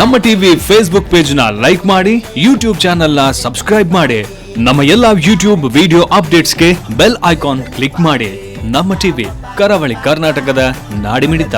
ನಮ್ಮ TV Facebook page ನ like ಮಾಡಿ, ಯೂಟ್ಯೂಬ್ ಚಾನೆಲ್ ನ ಸಬ್ಸ್ಕ್ರೈಬ್ ಮಾಡಿ. ನಮ್ಮ ಎಲ್ಲಾ ಯೂಟ್ಯೂಬ್ ವಿಡಿಯೋ ಅಪ್ಡೇಟ್ಸ್ಗೆ ಬೆಲ್ ಐಕಾನ್ ಕ್ಲಿಕ್ ಮಾಡಿ. ನಮ್ಮ ಟಿವಿ ಕರಾವಳಿ ಕರ್ನಾಟಕದ ನಾಡಿಮಿಡಿತ.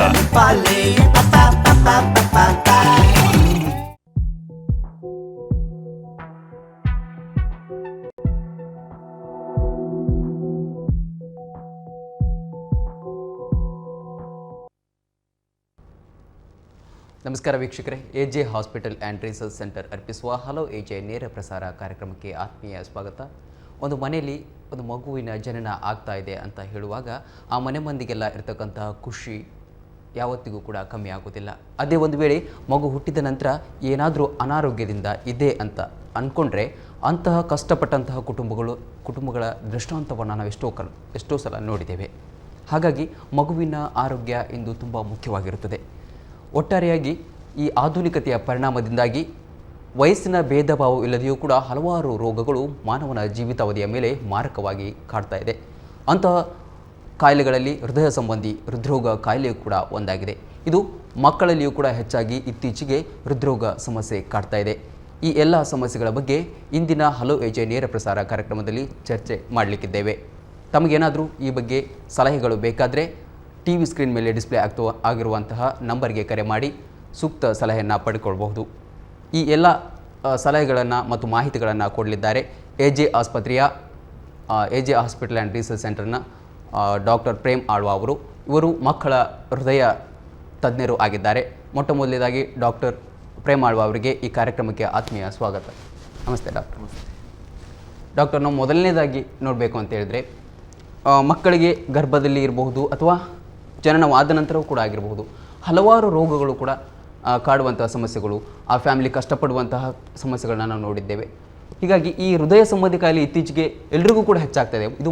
ನಮಸ್ಕಾರ ವೀಕ್ಷಕರೇ, AJ hospital and research centre ಅರ್ಪಿಸುವ ಹಲೋ ಎಜೆ ನೇರ ಪ್ರಸಾರ ಕಾರ್ಯಕ್ರಮಕ್ಕೆ ಆತ್ಮೀಯ ಸ್ವಾಗತ. ಒಂದು ಮನೆಯಲ್ಲಿ ಒಂದು ಮಗುವಿನ ಜನನ ಆಗ್ತಾ ಇದೆ ಅಂತ ಹೇಳುವಾಗ ಆ ಮನೆ ಮಂದಿಗೆಲ್ಲ ಇರತಕ್ಕಂತಹ ಖುಷಿ ಯಾವತ್ತಿಗೂ ಕೂಡ ಕಮ್ಮಿ ಆಗೋದಿಲ್ಲ. ಅದೇ ಒಂದು ವೇಳೆ ಮಗು ಹುಟ್ಟಿದ ನಂತರ ಏನಾದರೂ ಅನಾರೋಗ್ಯದಿಂದ ಇದೆ ಅಂತ ಅಂದ್ಕೊಂಡ್ರೆ ಅಂತಹ ಕಷ್ಟಪಟ್ಟಂತಹ ಕುಟುಂಬಗಳ ದೃಷ್ಟಾಂತವನ್ನು ನಾವು ಎಷ್ಟೋ ಸಲ ನೋಡಿದ್ದೇವೆ. ಹಾಗಾಗಿ ಮಗುವಿನ ಆರೋಗ್ಯ ಇಂದು ತುಂಬ ಮುಖ್ಯವಾಗಿರುತ್ತದೆ. ಒಟ್ಟಾರೆಯಾಗಿ ಈ ಆಧುನಿಕತೆಯ ಪರಿಣಾಮದಿಂದಾಗಿ ವಯಸ್ಸಿನ ಭೇದ ಭಾವ ಇಲ್ಲದೆಯೂ ಕೂಡ ಹಲವಾರು ರೋಗಗಳು ಮಾನವನ ಜೀವಿತಾವಧಿಯ ಮೇಲೆ ಮಾರಕವಾಗಿ ಕಾಡ್ತಾ ಇದೆ. ಅಂತಹ ಕಾಯಿಲೆಗಳಲ್ಲಿ ಹೃದಯ ಸಂಬಂಧಿ ಹೃದ್ರೋಗ ಕಾಯಿಲೆಯೂ ಕೂಡ ಒಂದಾಗಿದೆ. ಇದು ಮಕ್ಕಳಲ್ಲಿಯೂ ಕೂಡ ಹೆಚ್ಚಾಗಿ ಇತ್ತೀಚೆಗೆ ಹೃದ್ರೋಗ ಸಮಸ್ಯೆ ಕಾಡ್ತಾ ಇದೆ. ಈ ಎಲ್ಲ ಸಮಸ್ಯೆಗಳ ಬಗ್ಗೆ ಇಂದಿನ ಹಲೋ ಎಜೆ ನೇರ ಪ್ರಸಾರ ಕಾರ್ಯಕ್ರಮದಲ್ಲಿ ಚರ್ಚೆ ಮಾಡಲಿಕ್ಕಿದ್ದೇವೆ. ತಮಗೇನಾದರೂ ಈ ಬಗ್ಗೆ ಸಲಹೆಗಳು ಬೇಕಾದರೆ ಟಿ ವಿ ಸ್ಕ್ರೀನ್ ಮೇಲೆ ಡಿಸ್ಪ್ಲೇ ಆಗಿರುವಂತಹ ನಂಬರ್ಗೆ ಕರೆ ಮಾಡಿ ಸೂಕ್ತ ಸಲಹೆಯನ್ನು ಪಡೆದುಕೊಳ್ಳಬಹುದು. ಈ ಎಲ್ಲ ಸಲಹೆಗಳನ್ನು ಮತ್ತು ಮಾಹಿತಿಗಳನ್ನು ಕೊಡಲಿದ್ದಾರೆ ಎಜೆ ಆಸ್ಪತ್ರೆಯ ಎಜೆ ಹಾಸ್ಪಿಟಲ್ ಆ್ಯಂಡ್ ರಿಸರ್ಚ್ ಸೆಂಟರ್ನ ಡಾಕ್ಟರ್ ಪ್ರೇಮ್ ಆಳ್ವ ಅವರು. ಇವರು ಮಕ್ಕಳ ಹೃದಯ ತಜ್ಞರು ಆಗಿದ್ದಾರೆ. ಮೊಟ್ಟ ಮೊದಲನೇದಾಗಿ ಡಾಕ್ಟರ್ ಪ್ರೇಮ್ ಆಳ್ವ ಅವರಿಗೆ ಈ ಕಾರ್ಯಕ್ರಮಕ್ಕೆ ಆತ್ಮೀಯ ಸ್ವಾಗತ. ನಮಸ್ತೆ ಡಾಕ್ಟರ್. ಡಾಕ್ಟರ್, ನಾವು ಮೊದಲನೇದಾಗಿ ನೋಡಬೇಕು ಅಂತ ಹೇಳಿದ್ರೆ ಮಕ್ಕಳಿಗೆ ಗರ್ಭದಲ್ಲಿ ಇರಬಹುದು ಅಥವಾ ಜನನವಾದ ನಂತರವೂ ಕೂಡ ಆಗಿರಬಹುದು, ಹಲವಾರು ರೋಗಗಳು ಕೂಡ ಕಾಡುವಂತಹ ಸಮಸ್ಯೆಗಳು, ಆ ಫ್ಯಾಮಿಲಿ ಕಷ್ಟಪಡುವಂತಹ ಸಮಸ್ಯೆಗಳನ್ನ ನಾವು ನೋಡಿದ್ದೇವೆ. ಹೀಗಾಗಿ ಈ ಹೃದಯ ಸಂಬಂಧಿ ಕಾಯಿಲೆ ಇತ್ತೀಚೆಗೆ ಎಲ್ರಿಗೂ ಕೂಡ ಹೆಚ್ಚಾಗ್ತಾ ಇದೆ. ಇದು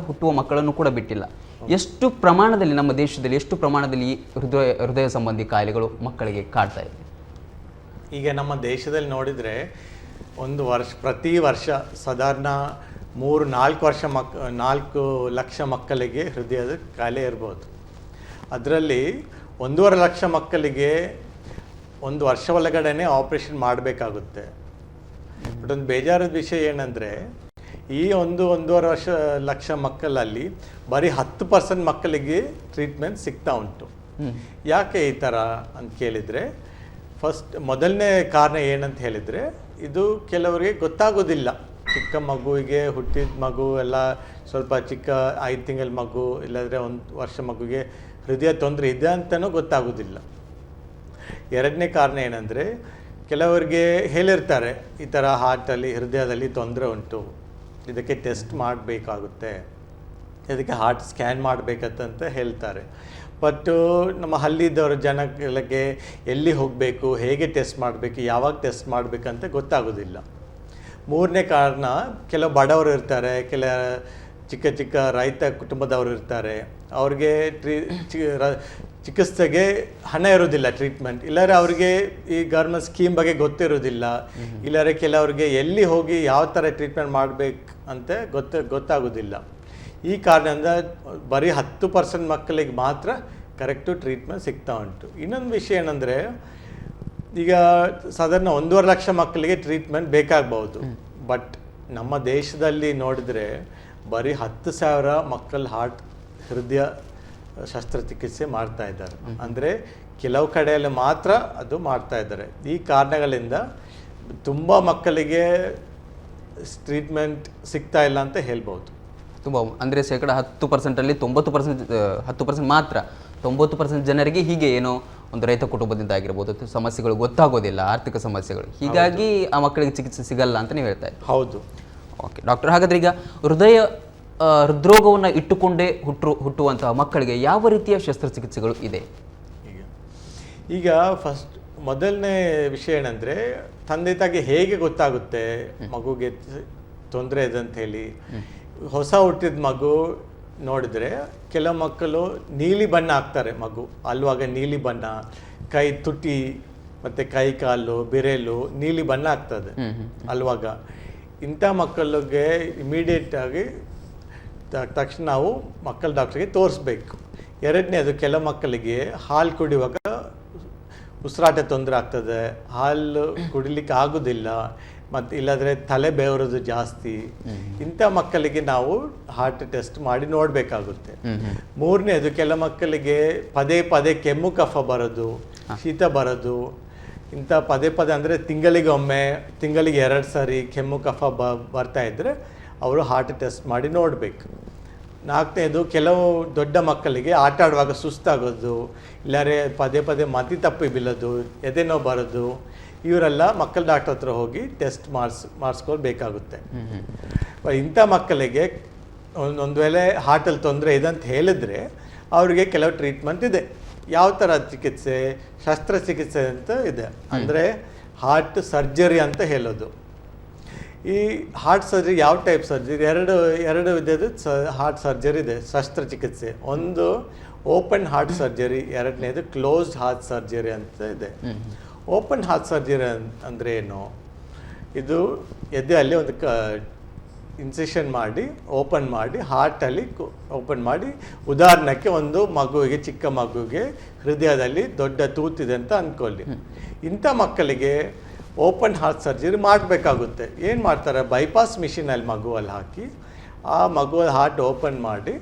ಹುಟ್ಟುವ ಮಕ್ಕಳನ್ನು ಕೂಡ ಬಿಟ್ಟಿಲ್ಲ. ಎಷ್ಟು ಪ್ರಮಾಣದಲ್ಲಿ ನಮ್ಮ ದೇಶದಲ್ಲಿ ಈ ಹೃದಯ ಸಂಬಂಧಿ ಕಾಯಿಲೆಗಳು ಮಕ್ಕಳಿಗೆ ಕಾಡ್ತಾ ಇದೆ? ಈಗ ನಮ್ಮ ದೇಶದಲ್ಲಿ ನೋಡಿದರೆ ಪ್ರತಿ ವರ್ಷ ಸಾಧಾರಣ 4 ಲಕ್ಷ ಮಕ್ಕಳಿಗೆ ಹೃದಯದ ಕಾಯಿಲೆ ಇರ್ಬೋದು. ಅದರಲ್ಲಿ 1.5 ಲಕ್ಷ ಮಕ್ಕಳಿಗೆ 1 ವರ್ಷ ಒಳಗಡೆ ಆಪ್ರೇಷನ್ ಮಾಡಬೇಕಾಗುತ್ತೆ. ಬಟ್ ಒಂದು ಬೇಜಾರದ ವಿಷಯ ಏನಂದರೆ ಈ 1.5 ಲಕ್ಷ ಮಕ್ಕಳಲ್ಲಿ ಬರೀ 10% ಮಕ್ಕಳಿಗೆ ಟ್ರೀಟ್ಮೆಂಟ್ ಸಿಗ್ತಾ ಉಂಟು. ಯಾಕೆ ಈ ಥರ ಅಂತ ಕೇಳಿದರೆ, ಮೊದಲನೇ ಕಾರಣ ಏನಂತ ಹೇಳಿದರೆ, ಇದು ಕೆಲವರಿಗೆ ಗೊತ್ತಾಗೋದಿಲ್ಲ. ಚಿಕ್ಕ ಮಗುವಿಗೆ ಹುಟ್ಟಿದ ಮಗು ಎಲ್ಲ ಸ್ವಲ್ಪ ಚಿಕ್ಕ 5 ತಿಂಗಳ ಮಗು ಇಲ್ಲಾಂದರೆ 1 ವರ್ಷ ಮಗುವಿಗೆ ಹೃದಯ ತೊಂದರೆ ಇದೆ ಅಂತಲೂ ಗೊತ್ತಾಗೋದಿಲ್ಲ. ಎರಡನೇ ಕಾರಣ ಏನಂದರೆ, ಕೆಲವರಿಗೆ ಹೇಳಿರ್ತಾರೆ ಈ ಥರ ಹೃದಯದಲ್ಲಿ ತೊಂದರೆ ಉಂಟು, ಇದಕ್ಕೆ ಟೆಸ್ಟ್ ಮಾಡಬೇಕಾಗುತ್ತೆ, ಇದಕ್ಕೆ ಹಾರ್ಟ್ ಸ್ಕ್ಯಾನ್ ಮಾಡಬೇಕಂತ ಹೇಳ್ತಾರೆ. ಬಟ್ ನಮ್ಮ ಹಳ್ಳಿದವರು ಜನಗಳಿಗೆ ಎಲ್ಲಿ ಹೋಗಬೇಕು, ಹೇಗೆ ಟೆಸ್ಟ್ ಮಾಡಬೇಕು, ಯಾವಾಗ ಟೆಸ್ಟ್ ಮಾಡಬೇಕಂತ ಗೊತ್ತಾಗೋದಿಲ್ಲ. ಮೂರನೇ ಕಾರಣ, ಕೆಲವು ಬಡವರು ಇರ್ತಾರೆ, ಚಿಕ್ಕ ರೈತ ಕುಟುಂಬದವರು ಇರ್ತಾರೆ, ಅವ್ರಿಗೆ ಚಿಕಿತ್ಸೆಗೆ ಹಣ ಇರೋದಿಲ್ಲ, ಟ್ರೀಟ್ಮೆಂಟ್ ಇಲ್ಲಾರೆ ಅವರಿಗೆ ಈ ಗೌರ್ಮೆಂಟ್ ಸ್ಕೀಮ್ ಬಗ್ಗೆ ಗೊತ್ತಿರೋದಿಲ್ಲ, ಇಲ್ಲಾರೆ ಕೆಲವರಿಗೆ ಎಲ್ಲಿ ಹೋಗಿ ಯಾವ ಥರ ಟ್ರೀಟ್ಮೆಂಟ್ ಮಾಡಬೇಕು ಅಂತ ಗೊತ್ತಾಗೋದಿಲ್ಲ. ಈ ಕಾರಣದಿಂದ ಬರೀ 10% ಮಕ್ಕಳಿಗೆ ಮಾತ್ರ ಕರೆಕ್ಟು ಟ್ರೀಟ್ಮೆಂಟ್ ಸಿಗ್ತಾ ಉಂಟು. ಇನ್ನೊಂದು ವಿಷಯ ಏನಂದರೆ, ಈಗ ಸಾಧಾರಣ 1.5 ಲಕ್ಷ ಮಕ್ಕಳಿಗೆ ಟ್ರೀಟ್ಮೆಂಟ್ ಬೇಕಾಗಬಹುದು. ಬಟ್ ನಮ್ಮ ದೇಶದಲ್ಲಿ ನೋಡಿದರೆ ಬರೀ 10,000 ಮಕ್ಕಳ ಹೃದಯ ಶಸ್ತ್ರಚಿಕಿತ್ಸೆ ಮಾಡ್ತಾ ಇದ್ದಾರೆ. ಅಂದರೆ ಕೆಲವು ಕಡೆಯಲ್ಲಿ ಮಾತ್ರ ಅದು ಮಾಡ್ತಾ ಇದ್ದಾರೆ. ಈ ಕಾರಣಗಳಿಂದ ತುಂಬ ಮಕ್ಕಳಿಗೆ ಟ್ರೀಟ್ಮೆಂಟ್ ಸಿಗ್ತಾ ಇಲ್ಲ ಅಂತ ಹೇಳ್ಬೋದು. ತುಂಬ ಅಂದರೆ 10%ಅಲ್ಲಿ 10% ಮಾತ್ರ 90% ಜನರಿಗೆ ಹೀಗೆ ಏನೋ ಒಂದು ರೈತ ಕುಟುಂಬದಿಂದ ಆಗಿರ್ಬೋದು ಸಮಸ್ಯೆಗಳು ಗೊತ್ತಾಗೋದಿಲ್ಲ, ಆರ್ಥಿಕ ಸಮಸ್ಯೆಗಳು, ಹೀಗಾಗಿ ಆ ಮಕ್ಕಳಿಗೆ ಚಿಕಿತ್ಸೆ ಸಿಗಲ್ಲ ಅಂತ ನೀವು ಹೇಳ್ತಾ ಇದ್ದೀವಿ. ಹೌದು. ಓಕೆ ಡಾಕ್ಟರ್, ಹಾಗಾದರೆ ಈಗ ಹೃದ್ರೋಗವನ್ನು ಇಟ್ಟುಕೊಂಡೇ ಹುಟ್ಟುವಂತಹ ಮಕ್ಕಳಿಗೆ ಯಾವ ರೀತಿಯ ಶಸ್ತ್ರಚಿಕಿತ್ಸೆಗಳು ಇದೆ? ಈಗ ಮೊದಲನೇ ವಿಷಯ ಏನಂದರೆ, ತಂದೆ ತಾಯಿಗೆ ಹೇಗೆ ಗೊತ್ತಾಗುತ್ತೆ ಮಗುಗೆ ತೊಂದರೆ ಇದೆ ಅಂತ ಹೇಳಿ. ಹೊಸ ಹುಟ್ಟಿದ ಮಗು ನೋಡಿದರೆ ಕೆಲವು ಮಕ್ಕಳು ನೀಲಿ ಬಣ್ಣ ಹಾಕ್ತಾರೆ. ಮಗು ಅಲ್ವಾಗ ನೀಲಿ ಬಣ್ಣ, ಕೈ ತುಟಿ ಮತ್ತು ಕೈ ಕಾಲು ಬೆರೆಲು ನೀಲಿ ಬಣ್ಣ ಆಗ್ತದೆ ಅಲ್ವಾಗ. ಇಂಥ ಮಕ್ಕಳಿಗೆ ಇಮಿಡಿಯೇಟ್ ಆಗಿ ತಕ್ಷಣ ನಾವು ಮಕ್ಕಳ ಡಾಕ್ಟ್ರಿಗೆ ತೋರಿಸ್ಬೇಕು. ಎರಡನೇದು, ಕೆಲವು ಮಕ್ಕಳಿಗೆ ಹಾಲು ಕುಡಿಯುವಾಗ ಉಸಿರಾಟ ತೊಂದರೆ ಆಗ್ತದೆ, ಹಾಲು ಕುಡಿಲಿಕ್ಕೆ ಆಗೋದಿಲ್ಲ, ಮತ್ತು ಇಲ್ಲಾಂದರೆ ತಲೆ ಬೆವರೋದು ಜಾಸ್ತಿ, ಇಂಥ ಮಕ್ಕಳಿಗೆ ನಾವು ಹಾರ್ಟ್ ಟೆಸ್ಟ್ ಮಾಡಿ ನೋಡಬೇಕಾಗುತ್ತೆ. ಮೂರನೇದು, ಕೆಲ ಮಕ್ಕಳಿಗೆ ಪದೇ ಪದೇ ಕೆಮ್ಮು ಕಫ ಬರೋದು, ಶೀತ ಬರೋದು, ಇಂಥ ಪದೇ ಪದೇ ಅಂದರೆ ತಿಂಗಳಿಗೆ 2 ಸಾರಿ ಕೆಮ್ಮು ಕಫ ಬರ್ತಾ ಇದ್ದರೆ ಅವರು ಹಾರ್ಟ್ ಟೆಸ್ಟ್ ಮಾಡಿ ನೋಡಬೇಕು. ನಾಲ್ಕನೇದು, ಕೆಲವು ದೊಡ್ಡ ಮಕ್ಕಳಿಗೆ ಆಟ ಆಡುವಾಗ ಸುಸ್ತಾಗೋದು, ಇಲ್ಲಾರೆ ಪದೇ ಪದೇ ಮತಿ ತಪ್ಪಿ ಬೀಳೋದು, ಎದೆನೋ ಬರೋದು, ಇವರೆಲ್ಲ ಮಕ್ಕಳ ಡಾಕ್ಟರ್ ಹತ್ರ ಹೋಗಿ ಟೆಸ್ಟ್ ಮಾಡಿಸ್ಕೊಳ್ಬೇಕಾಗುತ್ತೆ. ಇಂಥ ಮಕ್ಕಳಿಗೆ ಒಂದು ವೇಳೆ ಹಾರ್ಟಲ್ಲಿ ತೊಂದರೆ ಇದೆ ಅಂತ ಹೇಳಿದ್ರೆ ಅವರಿಗೆ ಕೆಲವು ಟ್ರೀಟ್ಮೆಂಟ್ ಇದೆ. ಯಾವ ಥರ ಚಿಕಿತ್ಸೆ? ಶಸ್ತ್ರಚಿಕಿತ್ಸೆ ಅಂತ ಇದೆ, ಅಂದರೆ ಹಾರ್ಟ್ ಸರ್ಜರಿ ಅಂತ ಹೇಳೋದು. ಈ ಹಾರ್ಟ್ ಸರ್ಜರಿ ಯಾವ ಟೈಪ್ ಸರ್ಜರಿ? ಎರಡು ವಿಧದ ಹಾರ್ಟ್ ಸರ್ಜರಿ ಇದೆ, ಶಸ್ತ್ರಚಿಕಿತ್ಸೆ. ಒಂದು ಓಪನ್ ಹಾರ್ಟ್ ಸರ್ಜರಿ, ಎರಡನೇದು ಕ್ಲೋಸ್ಡ್ ಹಾರ್ಟ್ ಸರ್ಜರಿ ಅಂತ ಇದೆ. ಓಪನ್ ಹಾರ್ಟ್ ಸರ್ಜರಿ ಅಂದರೆ ಏನು? ಇದು ಎದೆಯಲ್ಲಿ ಒಂದು ಇನ್ಸಿಷನ್ ಮಾಡಿ ಓಪನ್ ಮಾಡಿ ಹಾರ್ಟಲ್ಲಿ ಓಪನ್ ಮಾಡಿ, ಉದಾಹರಣೆಗೆ ಒಂದು ಮಗುವಿಗೆ, ಚಿಕ್ಕ ಮಗುವಿಗೆ ಹೃದಯದಲ್ಲಿ ದೊಡ್ಡ ತೂತಿದೆ ಅಂತ ಅಂದ್ಕೊಳ್ಳಿ. ಇಂಥ ಮಕ್ಕಳಿಗೆ ಓಪನ್ ಹಾರ್ಟ್ ಸರ್ಜರಿ ಮಾಡಬೇಕಾಗುತ್ತೆ. ಏನು ಮಾಡ್ತಾರೆ? ಬೈಪಾಸ್ ಮಿಷಿನಲ್ಲಿ ಮಗುವಲ್ಲಿ ಹಾಕಿ ಆ ಮಗುವ ಹಾರ್ಟ್ ಓಪನ್ ಮಾಡಿ,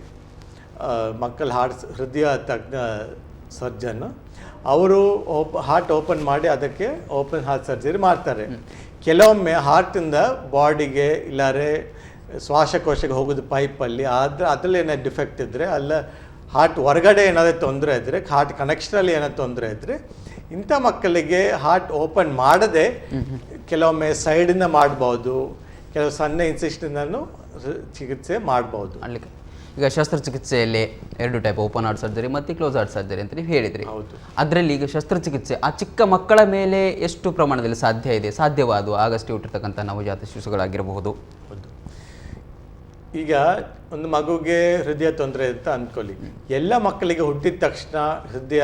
ಮಕ್ಕಳ ಹೃದಯ ತಜ್ಞ ಸರ್ಜನ್ ಅವರು ಹಾರ್ಟ್ ಓಪನ್ ಮಾಡಿ ಅದಕ್ಕೆ ಓಪನ್ ಹಾರ್ಟ್ ಸರ್ಜರಿ ಮಾಡ್ತಾರೆ. ಕೆಲವೊಮ್ಮೆ ಹಾರ್ಟಿಂದ ಬಾಡಿಗೆ ಇಲ್ಲಾರೆ ಶ್ವಾಸಕೋಶಕ್ಕೆ ಹೋಗೋದು ಪೈಪಲ್ಲಿ, ಅದರಲ್ಲಿ ಏನಾದ್ರು ಡಿಫೆಕ್ಟ್ ಇದ್ದರೆ, ಅಲ್ಲ ಹಾರ್ಟ್ ಹೊರಗಡೆ ಏನಾದರೂ ತೊಂದರೆ ಇದ್ದರೆ, ಹಾರ್ಟ್ ಕನೆಕ್ಷನಲ್ಲಿ ಏನಾದ್ರು ತೊಂದರೆ ಇದ್ದರೆ, ಇಂಥ ಮಕ್ಕಳಿಗೆ ಹಾರ್ಟ್ ಓಪನ್ ಮಾಡದೆ ಕೆಲವೊಮ್ಮೆ ಸೈಡಿಂದ ಮಾಡ್ಬೋದು, ಕೆಲವು ಸಣ್ಣ ಇನ್ಸಿಷನನ್ನು ಚಿಕಿತ್ಸೆ ಮಾಡ್ಬೋದು. ಈಗ ಶಸ್ತ್ರಚಿಕಿತ್ಸೆಯಲ್ಲಿ 2 ಟೈಪ್, ಓಪನ್ ಹಾರ್ಟ್ ಸರ್ಜರಿ ಮತ್ತು ಕ್ಲೋಸ್ ಹಾರ್ಟ್ ಸರ್ಜರಿ ಅಂತ ನೀವು ಹೇಳಿದ್ರಿ. ಹೌದು. ಅದರಲ್ಲಿ ಈಗ ಶಸ್ತ್ರಚಿಕಿತ್ಸೆ ಆ ಚಿಕ್ಕ ಮಕ್ಕಳ ಮೇಲೆ ಎಷ್ಟು ಪ್ರಮಾಣದಲ್ಲಿ ಸಾಧ್ಯವಾದವು ಆಗಷ್ಟೇ ಹುಟ್ಟಿರ್ತಕ್ಕಂಥ ನವಜಾತ ಶಿಶುಗಳಾಗಿರಬಹುದು? ಹೌದು. ಈಗ ಒಂದು ಮಗುಗೆ ಹೃದಯ ತೊಂದರೆ ಅಂತ ಅಂದ್ಕೊಳ್ಳಿ, ಎಲ್ಲ ಮಕ್ಕಳಿಗೆ ಹುಟ್ಟಿದ ತಕ್ಷಣ ಹೃದಯ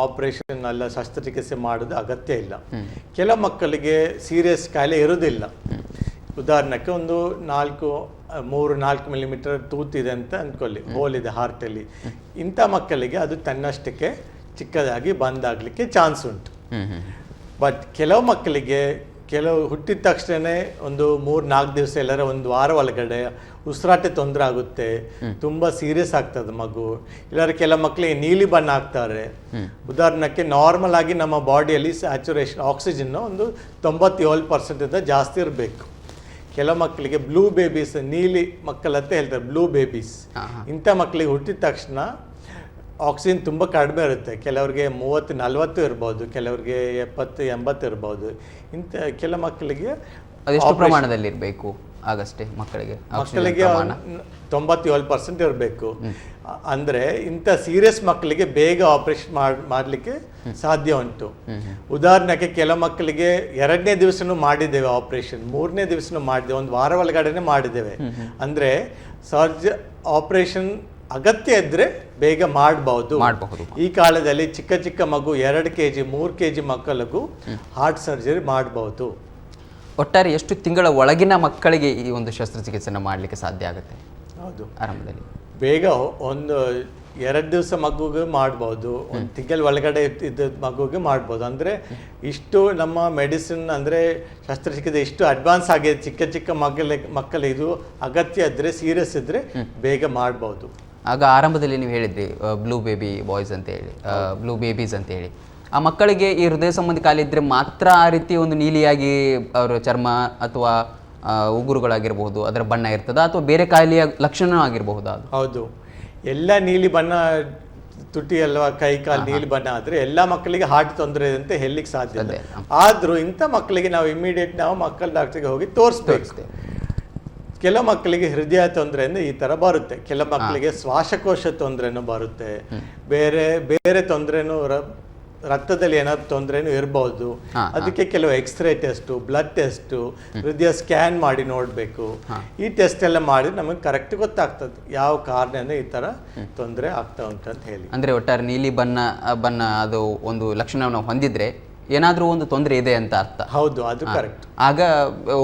ಆಪರೇಷನ್ ಅಲ್ಲ ಶಸ್ತ್ರಚಿಕಿತ್ಸೆ ಮಾಡೋದು ಅಗತ್ಯ ಇಲ್ಲ. ಕೆಲವು ಮಕ್ಕಳಿಗೆ ಸೀರಿಯಸ್ ಕಾಯಿಲೆ ಇರೋದಿಲ್ಲ. ಉದಾಹರಣೆಗೆ ಒಂದು 3-4 ಮಿಲಿಮೀಟರ್ ತೂತಿದೆ ಅಂತ ಅಂದ್ಕೊಳ್ಳಿ, ಹೋಲ್ ಇದೆ ಹಾರ್ಟಲ್ಲಿ. ಇಂಥ ಮಕ್ಕಳಿಗೆ ಅದು ತನ್ನಷ್ಟಕ್ಕೆ ಚಿಕ್ಕದಾಗಿ ಬಂದಾಗಲಿಕ್ಕೆ ಚಾನ್ಸ್ ಉಂಟು. ಬಟ್ ಕೆಲವು ಮಕ್ಕಳಿಗೆ ಹುಟ್ಟಿದ ತಕ್ಷಣವೇ ಒಂದು 3-4 ದಿವಸ ಎಲ್ಲರ ಒಂದು ವಾರ ಒಳಗಡೆ ಉಸಿರಾಟ ತೊಂದರೆ ಆಗುತ್ತೆ, ತುಂಬ ಸೀರಿಯಸ್ ಆಗ್ತದೆ ಮಗು. ಇಲ್ಲಾಂದ್ರೆ ಕೆಲವು ಮಕ್ಕಳಿಗೆ ನೀಲಿ ಬಣ್ಣ ಆಗ್ತಾರೆ. ಉದಾಹರಣೆಗೆ ನಾರ್ಮಲ್ ಆಗಿ ನಮ್ಮ ಬಾಡಿಯಲ್ಲಿ ಸ್ಯಾಚುರೇಷನ್ ಆಕ್ಸಿಜನ್ ಒಂದು 97% ಜಾಸ್ತಿ ಇರಬೇಕು. ಕೆಲವು ಮಕ್ಕಳಿಗೆ ಬ್ಲೂ ಬೇಬೀಸ್, ನೀಲಿ ಮಕ್ಕಳಂತ ಹೇಳ್ತಾರೆ, ಬ್ಲೂ ಬೇಬೀಸ್. ಇಂಥ ಮಕ್ಕಳಿಗೆ ಹುಟ್ಟಿದ ತಕ್ಷಣ ಆಕ್ಸಿಜನ್ ತುಂಬ ಕಡಿಮೆ ಇರುತ್ತೆ. ಕೆಲವ್ರಿಗೆ 30-40 ಇರ್ಬೋದು, ಕೆಲವ್ರಿಗೆ 70-80 ಇರ್ಬೋದು. ಇಂಥ ಕೆಲ ಮಕ್ಕಳಿಗೆ ಅದೆಷ್ಟು ಪ್ರಮಾಣದಲ್ಲಿ ಇರಬೇಕು ಆಗಷ್ಟೇ ಮಕ್ಕಳಿಗೆ 97% ಇರಬೇಕು. ಅಂದರೆ ಇಂಥ ಸೀರಿಯಸ್ ಮಕ್ಕಳಿಗೆ ಬೇಗ ಆಪರೇಷನ್ ಮಾಡಲಿಕ್ಕೆ ಸಾಧ್ಯ ಉಂಟು. ಉದಾಹರಣೆಗೆ ಕೆಲ ಮಕ್ಕಳಿಗೆ 2ನೇ ದಿವಸನೂ ಮಾಡಿದ್ದೇವೆ ಆಪರೇಷನ್, 3ನೇ ದಿವಸನೂ ಮಾಡಿದ್ದೇವೆ, ಒಂದು ವಾರ ಒಳಗಡೆನೆ ಮಾಡಿದ್ದೇವೆ. ಅಂದರೆ ಆಪರೇಷನ್ ಅಗತ್ಯ ಇದ್ದರೆ ಬೇಗ ಮಾಡಬಹುದು. ಈ ಕಾಲದಲ್ಲಿ ಚಿಕ್ಕ ಮಗು 2 kg 3 kg ಮಕ್ಕಳಿಗೂ ಹಾರ್ಟ್ ಸರ್ಜರಿ ಮಾಡಬಹುದು. ಒಟ್ಟಾರೆ ಎಷ್ಟು ತಿಂಗಳ ಒಳಗಿನ ಮಕ್ಕಳಿಗೆ ಈ ಒಂದು ಶಸ್ತ್ರಚಿಕಿತ್ಸೆನ ಮಾಡಲಿಕ್ಕೆ ಸಾಧ್ಯ ಆಗುತ್ತೆ? ಹೌದು, ಆರಂಭದಲ್ಲಿ ಬೇಗ ಒಂದು 2 ದಿವಸ ಮಗುಗೆ ಮಾಡ್ಬೋದು, ಒಂದು ತಿಂಗಳ ಒಳಗಡೆ ಇದ್ದ ಮಗುಗೆ ಮಾಡ್ಬೋದು. ಅಂದರೆ ಇಷ್ಟು ನಮ್ಮ ಮೆಡಿಸಿನ್ ಅಂದರೆ ಶಸ್ತ್ರಚಿಕಿತ್ಸೆ ಇಷ್ಟು ಅಡ್ವಾನ್ಸ್ ಆಗಿದೆ. ಚಿಕ್ಕ ಮಕ್ಕಳಿಗೆ ಇದು ಅಗತ್ಯ ಇದ್ದರೆ, ಸೀರಿಯಸ್ ಇದ್ದರೆ ಬೇಗ ಮಾಡ್ಬೋದು. ಆಗ ಆರಂಭದಲ್ಲಿ ನೀವು ಹೇಳಿದ್ರಿ ಬ್ಲೂ ಬೇಬಿ ಬಾಯ್ಸ್ ಅಂತ ಹೇಳಿ, ಬ್ಲೂ ಬೇಬೀಸ್ ಅಂತ ಹೇಳಿ, ಆ ಮಕ್ಕಳಿಗೆ ಈ ಹೃದಯ ಸಂಬಂಧಿ ಕಾಯಿಲೆ ಇದ್ದರೆ ಮಾತ್ರ ಆ ರೀತಿ ಒಂದು ನೀಲಿಯಾಗಿ ಅವರ ಚರ್ಮ ಅಥವಾ ಉಗುರುಗಳಾಗಿರ್ಬಹುದು ಅದರ ಬಣ್ಣ ಇರ್ತದೆ, ಅಥವಾ ಬೇರೆ ಕಾಯಿಲೆಯ ಲಕ್ಷಣ ಆಗಿರಬಹುದು? ಅದು ಹೌದು, ಎಲ್ಲ ನೀಲಿ ಬಣ್ಣ, ತುಟಿ ಅಲ್ವಾ ಕೈ ಕಾಲು ನೀಲಿ ಬಣ್ಣ ಆದರೆ ಎಲ್ಲ ಮಕ್ಕಳಿಗೆ ಹಾರ್ಟ್ ತೊಂದರೆ ಇದೆ ಅಂತ ಹೇಳಲಿಕ್ಕೆ ಸಾಧ್ಯ ಇಲ್ಲ. ಆದರೂ ಇಂಥ ಮಕ್ಕಳಿಗೆ ನಾವು ಇಮಿಡಿಯೇಟ್ ಮಕ್ಕಳ ಡಾಕ್ಟರ್ಗೆ ಹೋಗಿ ತೋರಿಸ್ಬೇಕು. ಕೆಲವು ಮಕ್ಕಳಿಗೆ ಹೃದಯ ತೊಂದರೆಯಿಂದ ಈ ಥರ ಬರುತ್ತೆ, ಕೆಲವು ಮಕ್ಕಳಿಗೆ ಶ್ವಾಸಕೋಶ ತೊಂದರೆನೂ ಬರುತ್ತೆ, ಬೇರೆ ತೊಂದರೆನೂ ರಕ್ತದಲ್ಲಿ ಏನಾದ್ರು ತೊಂದರೆನೂ ಇರಬಹುದು. ಅದಕ್ಕೆ ಕೆಲವು ಎಕ್ಸ್ರೇ ಟೆಸ್ಟು, ಬ್ಲಡ್ ಟೆಸ್ಟು, ಹೃದಯ ಸ್ಕ್ಯಾನ್ ಮಾಡಿ ನೋಡಬೇಕು. ಈ ಟೆಸ್ಟ್ ಎಲ್ಲ ಮಾಡಿ ನಮಗೆ ಕರೆಕ್ಟ್ ಗೊತ್ತಾಗ್ತದೆ ಯಾವ ಕಾರಣದಿಂದ ಈ ಥರ ತೊಂದರೆ ಆಗ್ತಾ ಉಂಟು ಅಂತ ಹೇಳಿ. ಅಂದರೆ ಒಟ್ಟಾರೆ ನೀಲಿ ಬಣ್ಣ ಅದು ಒಂದು ಲಕ್ಷಣವನ್ನು ಹೊಂದಿದ್ರೆ ಏನಾದರೂ ಒಂದು ತೊಂದರೆ ಇದೆ ಅಂತ ಅರ್ಥ. ಹೌದು, ಅದು ಕರೆಕ್ಟ್. ಆಗ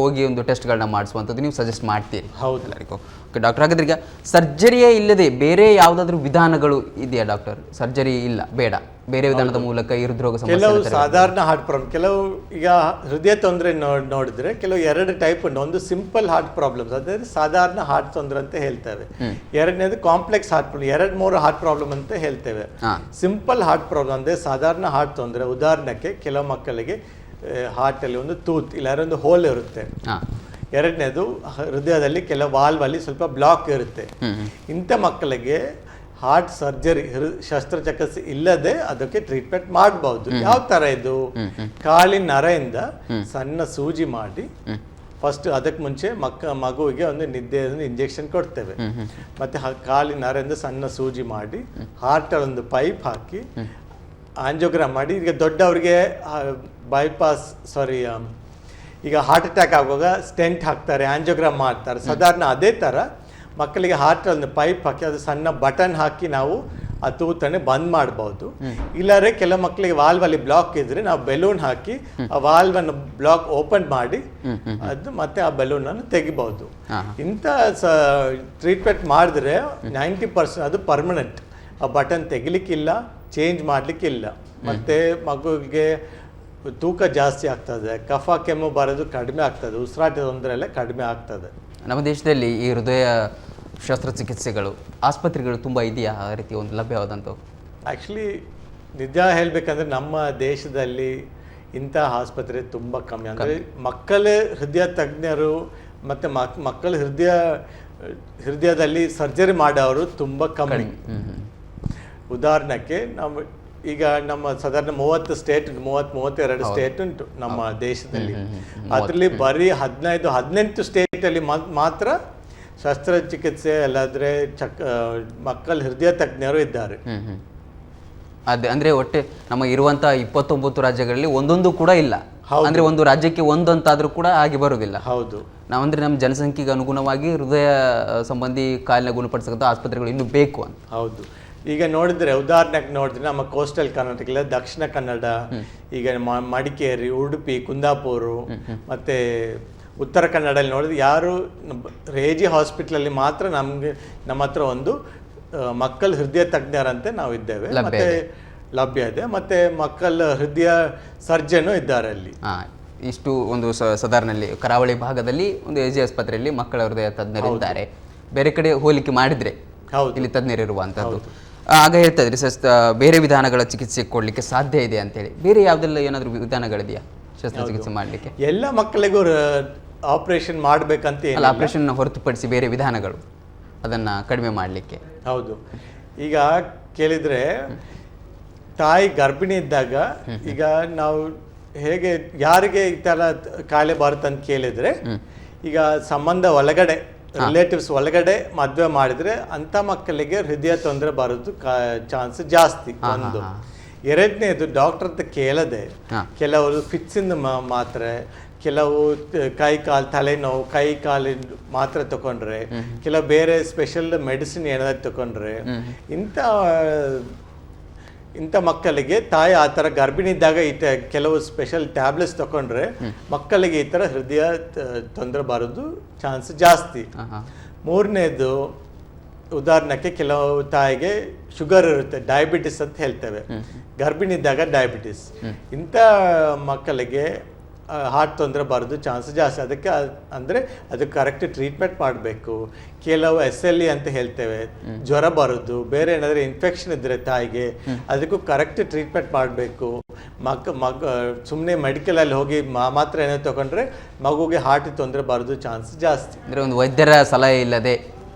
ಹೋಗಿ ಒಂದು ಟೆಸ್ಟ್ಗಳನ್ನ ಮಾಡಿಸುವಂಥದ್ದು ನೀವು ಸಜೆಸ್ಟ್ ಮಾಡ್ತೀರಿ? ಹೌದು ಎಲ್ಲರಿಗೂ. ಓಕೆ ಡಾಕ್ಟರ್, ಹಾಗಾದ್ರೆ ಈಗ ಸರ್ಜರಿಯೇ ಇಲ್ಲದೆ ಬೇರೆ ಯಾವುದಾದ್ರೂ ವಿಧಾನಗಳು ಇದೆಯಾ ಡಾಕ್ಟರ್? ಸರ್ಜರಿ ಇಲ್ಲ ಬೇಡ ಬೇರೆ ವಿಧಾನದ ಮೂಲಕ ಈ ಹೃದ್ರೋಗ ಕೆಲವು ಸಮಸ್ಯೆ ಸಾಧಾರಣ ಹಾರ್ಟ್ ಪ್ರಾಬ್ಲಮ್, ಕೆಲವು ಈಗ ಹೃದಯ ತೊಂದರೆ ನೋಡಿದ್ರೆ ಕೆಲವು 2 ಟೈಪ್ ಉಂಟು. ಒಂದು ಸಿಂಪಲ್ ಹಾರ್ಟ್ ಪ್ರಾಬ್ಲಮ್ಸ್, ಅದೇ ಸಾಧಾರಣ ಹಾರ್ಟ್ ತೊಂದರೆ ಅಂತ ಹೇಳ್ತೇವೆ. ಎರಡನೇದು complex heart problem, 2-3 heart problem ಅಂತ ಹೇಳ್ತೇವೆ. ಸಿಂಪಲ್ ಹಾರ್ಟ್ ಪ್ರಾಬ್ಲಮ್ ಅಂದ್ರೆ ಸಾಧಾರಣ ಹಾರ್ಟ್ ತೊಂದರೆ, ಉದಾಹರಣೆಗೆ ಕೆಲವು ಮಕ್ಕಳಿಗೆ ಹಾರ್ಟ್ ಅಲ್ಲಿ ಒಂದು ತೂತ್ ಇಲ್ಲ ಒಂದು ಹೋಲ್ ಇರುತ್ತೆ. ಎರಡನೇದು ಹೃದಯದಲ್ಲಿ ಕೆಲವು ವಾಲ್ವ್ ಅಲ್ಲಿ ಸ್ವಲ್ಪ ಬ್ಲಾಕ್ ಇರುತ್ತೆ. ಇಂಥ ಮಕ್ಕಳಿಗೆ ಹಾರ್ಟ್ ಸರ್ಜರಿ ಶಸ್ತ್ರಚಿಕಿತ್ಸೆ ಇಲ್ಲದೆ ಅದಕ್ಕೆ ಟ್ರೀಟ್ಮೆಂಟ್ ಮಾಡಬಹುದು. ಯಾವ ತರ ಇದು? ಕಾಲಿನ ನರೆಯಿಂದ ಸಣ್ಣ ಸೂಜಿ ಮಾಡಿ ಫಸ್ಟ್ ಅದಕ್ಕೆ ಮುಂಚೆ ಮಗುವಿಗೆ ಒಂದು ನಿದ್ದೆ ಇಂಜೆಕ್ಷನ್ ಕೊಡ್ತೇವೆ. ಮತ್ತೆ ಕಾಲಿನ ನರೆಯಿಂದ ಸಣ್ಣ ಸೂಜಿ ಮಾಡಿ ಹಾರ್ಟ್ ಒಂದು ಪೈಪ್ ಹಾಕಿ ಆಂಜಿಯೋಗ್ರಾಮ್ ಮಾಡಿ. ಈಗ ದೊಡ್ಡವರಿಗೆ ಈಗ ಹಾರ್ಟ್ ಅಟ್ಯಾಕ್ ಆಗುವಾಗ ಸ್ಟೆಂಟ್ ಹಾಕ್ತಾರೆ, ಆಂಜಿಯೋಗ್ರಾಮ್ ಮಾಡ್ತಾರೆ. ಸಾಧಾರಣ ಅದೇ ತರ ಮಕ್ಕಳಿಗೆ ಹಾರ್ಟ್ ಒಂದು ಪೈಪ್ ಹಾಕಿ ಅದು ಸಣ್ಣ ಬಟನ್ ಹಾಕಿ ನಾವು ಆ ತೂತನ್ನು ಬಂದ್ ಮಾಡಬಹುದು. ಇಲ್ಲರೆ ಕೆಲವು ಮಕ್ಕಳಿಗೆ ವಾಲ್ವ್ ಅಲ್ಲಿ ಬ್ಲಾಕ್ ಇದ್ರೆ ನಾವು ಬೆಲೂನ್ ಹಾಕಿ ಆ ವಾಲ್ವ್ ಅನ್ನು ಬ್ಲಾಕ್ ಓಪನ್ ಮಾಡಿ ಅದು ಮತ್ತೆ ಆ ಬೆಲೂನ್ ಅನ್ನು ತೆಗಿಬಹುದು. ಇಂಥ ಟ್ರೀಟ್ಮೆಂಟ್ ಮಾಡಿದ್ರೆ 90% ಅದು ಪರ್ಮನೆಂಟ್. ಆ ಬಟನ್ ತೆಗಿಲಿಕ್ಕಿಲ್ಲ, ಚೇಂಜ್ ಮಾಡ್ಲಿಕ್ಕಿಲ್ಲ. ಮತ್ತೆ ಮಗುವಿಗೆ ತೂಕ ಜಾಸ್ತಿ ಆಗ್ತದೆ, ಕಫ ಕೆಮ್ಮು ಬರೋದು ಕಡಿಮೆ ಆಗ್ತದೆ, ಉಸಿರಾಟ ತೊಂದರೆ ಎಲ್ಲ ಕಡಿಮೆ ಆಗ್ತದೆ. ನಮ್ಮ ದೇಶದಲ್ಲಿ ಈ ಹೃದಯ ಶಸ್ತ್ರಚಿಕಿತ್ಸೆಗಳು ಆಸ್ಪತ್ರೆಗಳು ತುಂಬ ಇದೆಯಾ ಆ ರೀತಿ ಒಂದು ಲಭ್ಯವಾದಂಥ? ಆ್ಯಕ್ಚುಲಿ ನಿಜ ಹೇಳಬೇಕಂದ್ರೆ ನಮ್ಮ ದೇಶದಲ್ಲಿ ಇಂಥ ಆಸ್ಪತ್ರೆ ತುಂಬ ಕಮ್ಮಿ. ಅಂದರೆ ಮಕ್ಕಳ ಹೃದಯ ತಜ್ಞರು ಮತ್ತು ಮಕ್ಕಳ ಹೃದಯದಲ್ಲಿ ಸರ್ಜರಿ ಮಾಡೋರು ತುಂಬ ಕಮ್ಮಿ. ಉದಾಹರಣೆಗೆ ಈಗ ನಮ್ಮ ಸಾಧಾರಣ 30 ಸ್ಟೇಟ್ 32 ಸ್ಟೇಟ್ ಉಂಟು ನಮ್ಮ ದೇಶದಲ್ಲಿ. ಅದರಲ್ಲಿ ಬರೀ 18 ಸ್ಟೇಟಲ್ಲಿ ಮಾತ್ರ ಶಸ್ತ್ರಚಿಕಿತ್ಸೆ ಅಲ್ಲಾದ್ರೆ ಮಕ್ಕಳ ಹೃದಯ ತಜ್ಞರು ಇದ್ದಾರೆ. ಅದೇ ಅಂದ್ರೆ ಒಟ್ಟೆ ನಮ್ಮ ಇರುವಂತ 29 ರಾಜ್ಯಗಳಲ್ಲಿ ಒಂದೊಂದು ಕೂಡ ಇಲ್ಲ. ಅಂದ್ರೆ ಒಂದು ರಾಜ್ಯಕ್ಕೆ ಒಂದಂತಾದ್ರೂ ಕೂಡ ಆಗಿ ಬರುವುದಿಲ್ಲ. ಹೌದು. ನಾವಂದ್ರೆ ನಮ್ಮ ಜನಸಂಖ್ಯೆಗೆ ಅನುಗುಣವಾಗಿ ಹೃದಯ ಸಂಬಂಧಿ ಕಾಯಿಲೆ ಗುಣಪಡಿಸತಕ್ಕಂಥ ಆಸ್ಪತ್ರೆಗಳು ಇನ್ನೂ ಬೇಕು ಅಂತ. ಹೌದು. ಈಗ ನೋಡಿದ್ರೆ ಉದಾಹರಣೆಗೆ ನೋಡಿದ್ರೆ ನಮ್ಮ ಕೋಸ್ಟಲ್ ಕರ್ನಾಟಕ ಇಲ್ಲ, ದಕ್ಷಿಣ ಕನ್ನಡ, ಈಗ ಮಡಿಕೇರಿ, ಉಡುಪಿ, ಕುಂದಾಪುರ ಮತ್ತೆ ಉತ್ತರ ಕನ್ನಡದಲ್ಲಿ ನೋಡಿದ್ರೆ ಯಾರು ರೇಜಿ ಹಾಸ್ಪಿಟಲಲ್ಲಿ ಮಾತ್ರ ನಮ್ಮ ಹತ್ರ ಒಂದು ಮಕ್ಕಳ ಹೃದಯ ತಜ್ಞರಂತೆ ನಾವು ಇದ್ದೇವೆ, ಮತ್ತೆ ಲಭ್ಯ ಇದೆ. ಮತ್ತೆ ಮಕ್ಕಳ ಹೃದಯ ಸರ್ಜನ್ ಇದ್ದಾರೆ ಅಲ್ಲಿ. ಇಷ್ಟು ಒಂದು ಸಾಧಾರಣಲ್ಲಿ ಕರಾವಳಿ ಭಾಗದಲ್ಲಿ ಒಂದು ಎಜಿ ಆಸ್ಪತ್ರೆಯಲ್ಲಿ ಮಕ್ಕಳ ಹೃದಯ ತಜ್ಞರು ಇದ್ದಾರೆ. ಬೇರೆ ಕಡೆ ಹೋಲಿಕೆ ಮಾಡಿದ್ರೆ ಇಲ್ಲಿ ತಜ್ಞರಿರುವಂತದ್ದು. ಆಗ ಹೇಳ್ತಾ ಇದ್ರಿ ಬೇರೆ ವಿಧಾನಗಳ ಚಿಕಿತ್ಸೆ ಕೊಡ್ಲಿಕ್ಕೆ ಸಾಧ್ಯ ಇದೆ ಅಂತೇಳಿ. ಬೇರೆ ಯಾವ್ದೆಲ್ಲ ಏನಾದ್ರು ವಿಧಾನಗಳಿದೆಯಾ ಶಸ್ತ್ರಚಿಕಿತ್ಸೆ ಮಾಡ್ಲಿಕ್ಕೆ? ಎಲ್ಲ ಮಕ್ಕಳಿಗೂ ಆಪರೇಷನ್ ಮಾಡ್ಬೇಕಂತ ಅಲ್ಲ, ಆಪರೇಷನ್ ಹೊರತುಪಡಿಸಿ ಬೇರೆ ವಿಧಾನಗಳು ಅದನ್ನ ಕಡಿಮೆ ಮಾಡಲಿಕ್ಕೆ? ಹೌದು. ಈಗ ಕೇಳಿದ್ರೆ ತಾಯಿ ಗರ್ಭಿಣಿ ಇದ್ದಾಗ ಈಗ ನಾವು ಹೇಗೆ ಯಾರಿಗೆ ಈ ತರ ಕಾಯಿಲೆ ಬರುತ್ತಂತ ಕೇಳಿದ್ರೆ, ಈಗ ಸಂಬಂಧ ಒಳಗಡೆ ರಿಲೇಟಿವ್ಸ್ ಒಳಗಡೆ ಮದುವೆ ಮಾಡಿದ್ರೆ ಅಂತ ಮಕ್ಕಳಿಗೆ ಹೃದಯ ತೊಂದರೆ ಬರೋದು ಚಾನ್ಸ್ ಜಾಸ್ತಿ. ಒಂದು. ಎರಡನೇದು ಡಾಕ್ಟರ್ ಹತ್ರ ಕೇಳದೆ ಕೆಲವರು ಫಿಟ್ಸಿಂದ ಮಾತ್ರೆ, ಕೆಲವು ಕೈ ಕಾಲು ತಲೆನೋವು ಕೈ ಕಾಲಿನ ಮಾತ್ರೆ ತಗೊಂಡ್ರೆ, ಕೆಲವು ಬೇರೆ ಸ್ಪೆಷಲ್ ಮೆಡಿಸಿನ್ ಏನಾದ್ರು ತಗೊಂಡ್ರೆ, ಇಂಥ ಮಕ್ಕಳಿಗೆ ತಾಯಿ ಆ ಥರ ಗರ್ಭಿಣಿ ಇದ್ದಾಗ ಕೆಲವು ಸ್ಪೆಷಲ್ ಟ್ಯಾಬ್ಲೆಟ್ಸ್ ತಗೊಂಡ್ರೆ ಮಕ್ಕಳಿಗೆ ಈ ಥರ ಹೃದಯ ತೊಂದರೆ ಬರೋದು ಚಾನ್ಸ್ ಜಾಸ್ತಿ. ಮೂರನೇದು ಉದಾಹರಣೆಗೆ ಕೆಲವು ತಾಯಿಗೆ ಶುಗರ್ ಇರುತ್ತೆ, ಡಯಾಬಿಟಿಸ್ ಅಂತ ಹೇಳ್ತೇವೆ, ಗರ್ಭಿಣಿ ಇದ್ದಾಗ ಡಯಾಬಿಟಿಸ್. ಇಂಥ ಮಕ್ಕಳಿಗೆ ಹಾರ್ಟ್ ತೊಂದರೆ ಬರೋದು ಚಾನ್ಸ್ ಜಾಸ್ತಿ. ಅದಕ್ಕೆ ಅಂದರೆ ಅದಕ್ಕೆ ಕರೆಕ್ಟ್ ಟ್ರೀಟ್ಮೆಂಟ್ ಮಾಡಬೇಕು. ಕೆಲವು SLE ಅಂತ ಹೇಳ್ತೇವೆ, ಜ್ವರ ಬರೋದು, ಬೇರೆ ಏನಾದರೂ ಇನ್ಫೆಕ್ಷನ್ ಇದ್ದರೆ ತಾಯಿಗೆ ಅದಕ್ಕೂ ಕರೆಕ್ಟ್ ಟ್ರೀಟ್ಮೆಂಟ್ ಮಾಡಬೇಕು. ಸುಮ್ಮನೆ ಮೆಡಿಕಲಲ್ಲಿ ಹೋಗಿ ಮಾತ್ರ ಏನಾದ್ರು ತಗೊಂಡ್ರೆ ಮಗುಗೆ ಹಾರ್ಟ್ ತೊಂದರೆ ಬರೋದು ಚಾನ್ಸ್ ಜಾಸ್ತಿ. ಅಂದರೆ ಒಂದು ವೈದ್ಯರ ಸಲಹೆ ಇಲ್ಲದೆ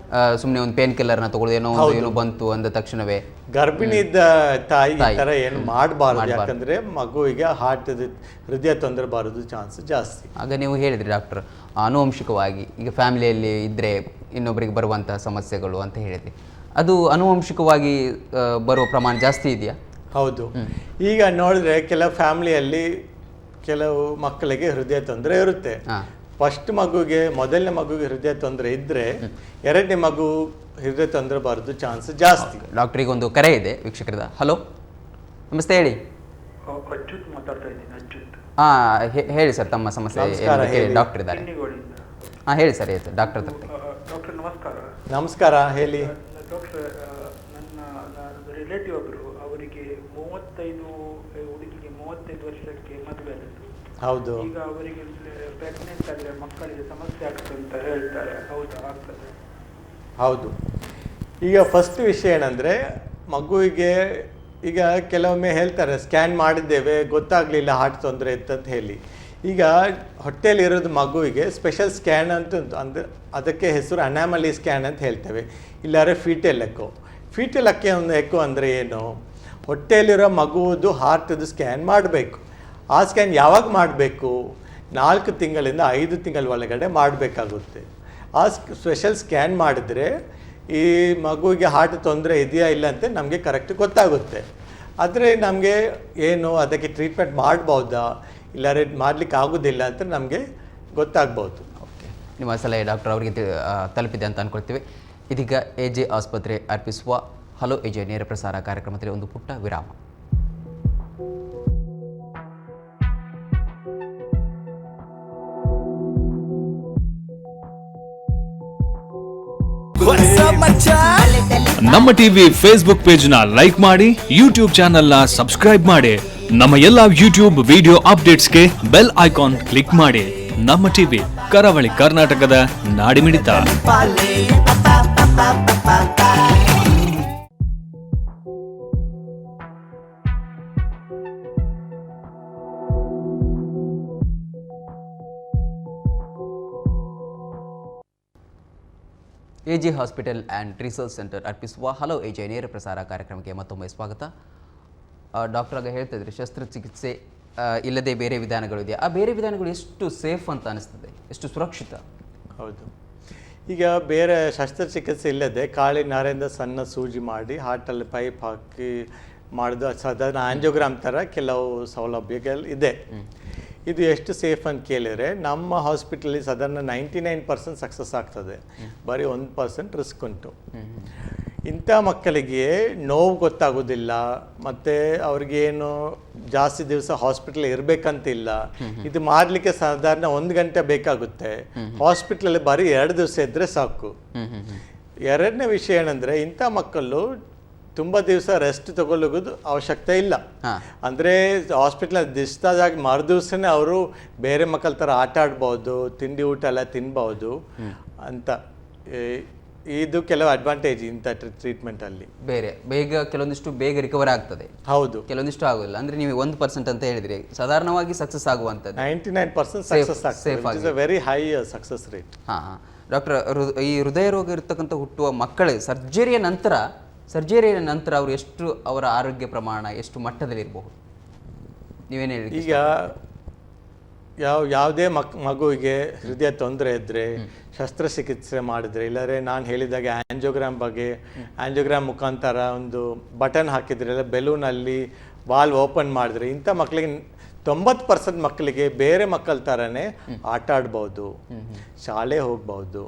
ಸುಮ್ಮನೆ ಒಂದು ಪೇನ್ ಕಿಲ್ಲರ್ನ ತಗೊಳ್ಳೋದು, ಏನೋ ಬಂತು ಅಂದ ತಕ್ಷಣವೇ ಗರ್ಭಿಣಿ ಇದ್ದ ತಾಯಿ ಈ ಥರ ಏನು ಮಾಡಬಾರ್ದು. ಯಾಕಂದ್ರೆ ಮಗುವಿಗೆ ಹೃದಯ ತೊಂದರೆ ಬರೋದು ಚಾನ್ಸ್ ಜಾಸ್ತಿ. ಆಗ ನೀವು ಹೇಳಿದ್ರಿ ಡಾಕ್ಟರ್, ಆನುವಂಶಿಕವಾಗಿ ಈಗ ಫ್ಯಾಮಿಲಿಯಲ್ಲಿ ಇದ್ರೆ ಇನ್ನೊಬ್ಬರಿಗೆ ಬರುವಂತಹ ಸಮಸ್ಯೆಗಳು ಅಂತ ಹೇಳಿದ್ರಿ. ಅದು ಆನುವಂಶಿಕವಾಗಿ ಬರುವ ಪ್ರಮಾಣ ಜಾಸ್ತಿ ಇದೆಯಾ? ಹೌದು. ಈಗ ನೋಡಿದ್ರೆ ಕೆಲವು ಫ್ಯಾಮಿಲಿಯಲ್ಲಿ ಕೆಲವು ಮಕ್ಕಳಿಗೆ ಹೃದಯ ತೊಂದರೆ ಇರುತ್ತೆ. ಫಸ್ಟ್ ಮೊದಲನೇ ಮಗುಗೆ ಹೃದಯ ತೊಂದರೆ ಇದ್ರೆ ಎರಡನೇ ಮಗು ಹೃದಯ ತೊಂದರೆ ಬರೋದು ಚಾನ್ಸ್ ಜಾಸ್ತಿ. ಡಾಕ್ಟರಿಗೆ ಒಂದು ಕರೆ ಇದೆ ವೀಕ್ಷಕರದ. ಹಲೋ, ನಮಸ್ತೆ, ಹೇಳಿ. ಹೇಳಿ ಸರ್, ತಮ್ಮ ಸಮಸ್ಯೆ ಡಾಕ್ಟರ್ ಇದ್ದಾರೆ. ಹೇಳಿ ಸರ್, ಡಾಕ್ಟರ್ ಡಾಕ್ಟರ್ ನಮಸ್ಕಾರ. ನಮಸ್ಕಾರ, ಹೇಳಿ. ಡಾಕ್ಟರ್, ನನ್ನ ರಿಲೇಟಿವ್ ಒಬ್ಬರು, ಅವರಿಗೆ 35 45 ವರ್ಷಕ್ಕೆ ಮದುವೆ ಆದದ್ದು. ಹೌದು. ಈಗ ಅವರಿಗೆ ಪ್ರೆಗ್ನೆಂಟ್ ಆದರೆ ಮಕ್ಕಳಿಗೆ ಸಮಸ್ಯೆ ಆಗ್ತದೆ ಅಂತ ಹೇಳ್ತಾರೆ. ಹೌದಾ, ಆಗ್ತದೆ? ಹೌದು. ಈಗ ಫಸ್ಟ್ ವಿಷಯ ಏನಂದರೆ, ಮಗುವಿಗೆ ಈಗ ಕೆಲವೊಮ್ಮೆ ಹೇಳ್ತಾರೆ ಸ್ಕ್ಯಾನ್ ಮಾಡಿದ್ದೇವೆ ಗೊತ್ತಾಗಲಿಲ್ಲ ಹಾರ್ಟ್ ತೊಂದರೆ ಇತ್ತಂತ ಹೇಳಿ. ಈಗ ಹೊಟ್ಟೆಯಲ್ಲಿ ಇರೋದು ಮಗುವಿಗೆ ಸ್ಪೆಷಲ್ ಸ್ಕ್ಯಾನ್ ಅಂತ ಉಂಟು. ಅಂದರೆ ಅದಕ್ಕೆ ಹೆಸರು ಅನಾಮಲಿ ಸ್ಕ್ಯಾನ್ ಅಂತ ಹೇಳ್ತೇವೆ, ಇಲ್ಲಾರೆ ಫೀಟಲ್ ಎಕೋ. ಫೀಟಲ್ ಎಕೋ ಅಂದರೆ ಏನು? ಹೊಟ್ಟೆಯಲ್ಲಿರೋ ಮಗುವುದು ಹಾರ್ಟದು ಸ್ಕ್ಯಾನ್ ಮಾಡಬೇಕು. ಆ ಸ್ಕ್ಯಾನ್ ಯಾವಾಗ ಮಾಡಬೇಕು? 4 ತಿಂಗಳಿಂದ 5 ತಿಂಗಳ ಒಳಗಡೆ ಮಾಡಬೇಕಾಗುತ್ತೆ. ಆ ಸ್ಪೆಷಲ್ ಸ್ಕ್ಯಾನ್ ಮಾಡಿದ್ರೆ ಈ ಮಗುವಿಗೆ ಹಾರ್ಟ್ ತೊಂದರೆ ಇದೆಯಾ ಇಲ್ಲ ಅಂತ ನಮಗೆ ಕರೆಕ್ಟ್ ಗೊತ್ತಾಗುತ್ತೆ. ಆದರೆ ನಮಗೆ ಏನು ಅದಕ್ಕೆ ಟ್ರೀಟ್ಮೆಂಟ್ ಮಾಡ್ಬೋದಾ ಇಲ್ಲಾರೆ ಮಾಡಲಿಕ್ಕೆ ಆಗೋದಿಲ್ಲ ಅಂತ ನಮಗೆ ಗೊತ್ತಾಗ್ಬೋದು. ಓಕೆ, ನಿಮ್ಮ ಸಲಹೆ ಡಾಕ್ಟರ್ ಅವರಿಗೆ ತಲುಪಿದೆ ಅಂತ ಅಂದ್ಕೊಳ್ತೀವಿ. ಇದೀಗ AJ ಆಸ್ಪತ್ರೆ ಅರ್ಪಿಸುವ ಹಲೋ AJ ನೇರ ಪ್ರಸಾರ ಕಾರ್ಯಕ್ರಮದಲ್ಲಿ ಒಂದು ಪುಟ್ಟ ವಿರಾಮ. ನಮ್ಮ ಟಿವಿ ಫೇಸ್ಬುಕ್ ಪೇಜ್ ನ ಲೈಕ್ ಮಾಡಿ, ಯೂಟ್ಯೂಬ್ ಚಾನೆಲ್ ನ ಸಬ್ಸ್ಕ್ರೈಬ್ ಮಾಡಿ. ನಮ್ಮ ಎಲ್ಲಾ ಯೂಟ್ಯೂಬ್ ವಿಡಿಯೋ ಅಪ್ಡೇಟ್ಸ್ಗೆ ಬೆಲ್ ಐಕಾನ್ ಕ್ಲಿಕ್ ಮಾಡಿ. ನಮ್ಮ ಟಿವಿ ಕರಾವಳಿ ಕರ್ನಾಟಕದ ನಾಡಿಮಿಡಿತ. AJ hospital and research centre ಅರ್ಪಿಸುವ ಹಲೋ AJ ನೇರ ಪ್ರಸಾರ ಕಾರ್ಯಕ್ರಮಕ್ಕೆ ಮತ್ತೊಮ್ಮೆ ಸ್ವಾಗತ. ಡಾಕ್ಟರ್ ಆಗ ಹೇಳ್ತಾ ಇದ್ರಿ ಶಸ್ತ್ರಚಿಕಿತ್ಸೆ ಇಲ್ಲದೆ ಬೇರೆ ವಿಧಾನಗಳು ಆ ಬೇರೆ ವಿಧಾನಗಳು ಎಷ್ಟು ಸೇಫ್ ಅಂತ ಅನಿಸ್ತದೆ, ಎಷ್ಟು ಸುರಕ್ಷಿತ? ಹೌದು. ಈಗ ಬೇರೆ ಶಸ್ತ್ರಚಿಕಿತ್ಸೆ ಇಲ್ಲದೆ ಕಾಳಿ ನರಿಂದ ಸಣ್ಣ ಸೂಜಿ ಮಾಡಿ ಹಾರ್ಟಲ್ಲಿ ಪೈಪ್ ಹಾಕಿ ಮಾಡೋದು ಸಾಧಾರಣ ಆಂಜಿಯೋಗ್ರಾಮ್ ಥರ ಕೆಲವು ಸೌಲಭ್ಯಗಳು ಇದೆ. ಇದು ಎಷ್ಟು ಸೇಫ್ ಅಂತ ಕೇಳಿದರೆ, ನಮ್ಮ ಹಾಸ್ಪಿಟಲಲ್ಲಿ ಸಾಧಾರಣ 99% ಸಕ್ಸಸ್ ಆಗ್ತದೆ, ಬರೀ 1% ರಿಸ್ಕ್ ಉಂಟು. ಇಂಥ ಮಕ್ಕಳಿಗೆ ನೋವು ಗೊತ್ತಾಗೋದಿಲ್ಲ, ಮತ್ತು ಅವ್ರಿಗೇನು ಜಾಸ್ತಿ ದಿವಸ ಹಾಸ್ಪಿಟಲ್ ಇರಬೇಕಂತಿಲ್ಲ. ಇದು ಮಾಡಲಿಕ್ಕೆ ಸಾಧಾರಣ 1 ಗಂಟೆ ಬೇಕಾಗುತ್ತೆ. ಹಾಸ್ಪಿಟ್ಲಲ್ಲಿ ಬರೀ 2 ದಿವಸ ಇದ್ದರೆ ಸಾಕು. ಎರಡನೇ ವಿಷಯ ಏನಂದರೆ, ಇಂಥ ಮಕ್ಕಳು ತುಂಬ ದಿವಸ ರೆಸ್ಟ್ ತಗೊಳ್ಳೋದು ಅವಶ್ಯಕತೆ ಇಲ್ಲ. ಅಂದರೆ ಹಾಸ್ಪಿಟ್ಲಲ್ಲಿ ಡಿಸ್ಚಾರ್ಜ್ ಆಗಿ ಮರುದಿವ್ಸನೇ ಅವರು ಬೇರೆ ಮಕ್ಕಳ ಥರ ಆಟ ಆಡ್ಬೋದು, ತಿಂಡಿ ಊಟ ಎಲ್ಲ ತಿನ್ಬೋದು ಅಂತ. ಇದು ಕೆಲವು ಅಡ್ವಾಂಟೇಜ್ ಇಂಥ ಟ್ರೀಟ್ಮೆಂಟಲ್ಲಿ. ಕೆಲವೊಂದಿಷ್ಟು ಬೇಗ ರಿಕವರ್ ಆಗ್ತದೆ. ಹೌದು, ಕೆಲವೊಂದಿಷ್ಟು ಆಗೋದಿಲ್ಲ. ಅಂದರೆ ನೀವು 1% ಅಂತ ಹೇಳಿದ್ರಿ, ಸಾಧಾರಣವಾಗಿ ಸಕ್ಸಸ್ ಆಗುವಂಥದ್ದು 99% ಸಕ್ಸಸ್ ಆಗ್ತದೆ. Very high success rate. ಹಾಂ ಡಾಕ್ಟರ್, ಈ ಹೃದಯ ರೋಗ ಇರತಕ್ಕಂಥ ಹುಟ್ಟುವ ಮಕ್ಕಳು ಸರ್ಜರಿಯ ನಂತರ ಅವರು ಎಷ್ಟು ಅವರ ಆರೋಗ್ಯ ಪ್ರಮಾಣ ಎಷ್ಟು ಮಟ್ಟದಲ್ಲಿ ಇರಬಹುದು, ನೀವೇನು ಹೇಳಿ? ಈಗ ಯಾವುದೇ ಮಗುವಿಗೆ ಹೃದಯ ತೊಂದರೆ ಇದ್ದರೆ ಶಸ್ತ್ರಚಿಕಿತ್ಸೆ ಮಾಡಿದ್ರೆ, ಇಲ್ಲದ್ರೆ ನಾನು ಹೇಳಿದಾಗೆ ಆಂಜಿಯೋಗ್ರಾಮ್ ಮುಖಾಂತರ ಒಂದು ಬಟನ್ ಹಾಕಿದ್ರೆ, ಬೆಲೂನಲ್ಲಿ ವಾಲ್ವ್ ಓಪನ್ ಮಾಡಿದ್ರೆ, ಇಂಥ ಮಕ್ಕಳಿಗೆ 90% ಮಕ್ಕಳಿಗೆ ಬೇರೆ ಮಕ್ಕಳ ಥರನೇ ಆಟ ಆಡ್ಬೋದು, ಶಾಲೆ ಹೋಗ್ಬೋದು,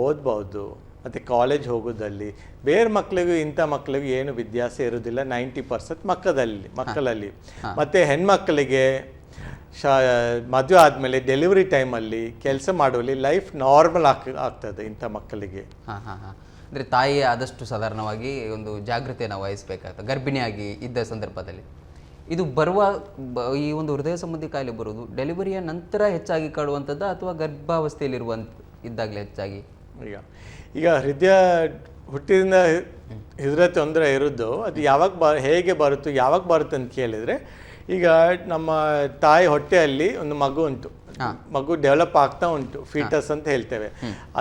ಓದ್ಬೋದು, ಮತ್ತು ಕಾಲೇಜ್ ಹೋಗೋದಲ್ಲಿ. ಬೇರೆ ಮಕ್ಕಳಿಗೂ ಇಂಥ ಮಕ್ಕಳಿಗೂ ಏನು ವ್ಯತ್ಯಾಸ ಇರೋದಿಲ್ಲ 90% ಮಕ್ಕಳಲ್ಲಿ. ಮತ್ತು ಹೆಣ್ಮಕ್ಕಳಿಗೆ ಮದುವೆ ಆದಮೇಲೆ ಡೆಲಿವರಿ ಟೈಮಲ್ಲಿ ಕೆಲಸ ಮಾಡುವಲ್ಲಿ ಲೈಫ್ ನಾರ್ಮಲ್ ಆಗ್ತದೆ ಇಂಥ ಮಕ್ಕಳಿಗೆ. ಅಂದರೆ ತಾಯಿ ಆದಷ್ಟು ಸಾಧಾರಣವಾಗಿ ಒಂದು ಜಾಗೃತಿಯನ್ನು ವಹಿಸಬೇಕಾಗ್ತದೆ ಗರ್ಭಿಣಿಯಾಗಿ ಇದ್ದ ಸಂದರ್ಭದಲ್ಲಿ. ಇದು ಈ ಒಂದು ಹೃದಯ ಸಂಬಂಧಿ ಕಾಯಿಲೆ ಬರುವುದು ಡೆಲಿವರಿಯ ನಂತರ ಹೆಚ್ಚಾಗಿ ಕಾಡುವಂಥದ್ದು ಅಥವಾ ಗರ್ಭಾವಸ್ಥೆಯಲ್ಲಿರುವಂಥ ಇದ್ದಾಗಲೇ ಹೆಚ್ಚಾಗಿ? ಈಗ ಹೃದಯ ಹುಟ್ಟಿದಿಂದ ಹೃದಯ ತೊಂದರೆ ಇರೋದು ಅದು ಹೇಗೆ ಬರುತ್ತೆ ಅಂತ ಕೇಳಿದರೆ, ಈಗ ನಮ್ಮ ತಾಯಿ ಹೊಟ್ಟೆಯಲ್ಲಿ ಒಂದು ಮಗು ಉಂಟು, ಮಗು ಡೆವಲಪ್ ಆಗ್ತಾ ಉಂಟು, ಫೀಟಸ್ ಅಂತ ಹೇಳ್ತೇವೆ.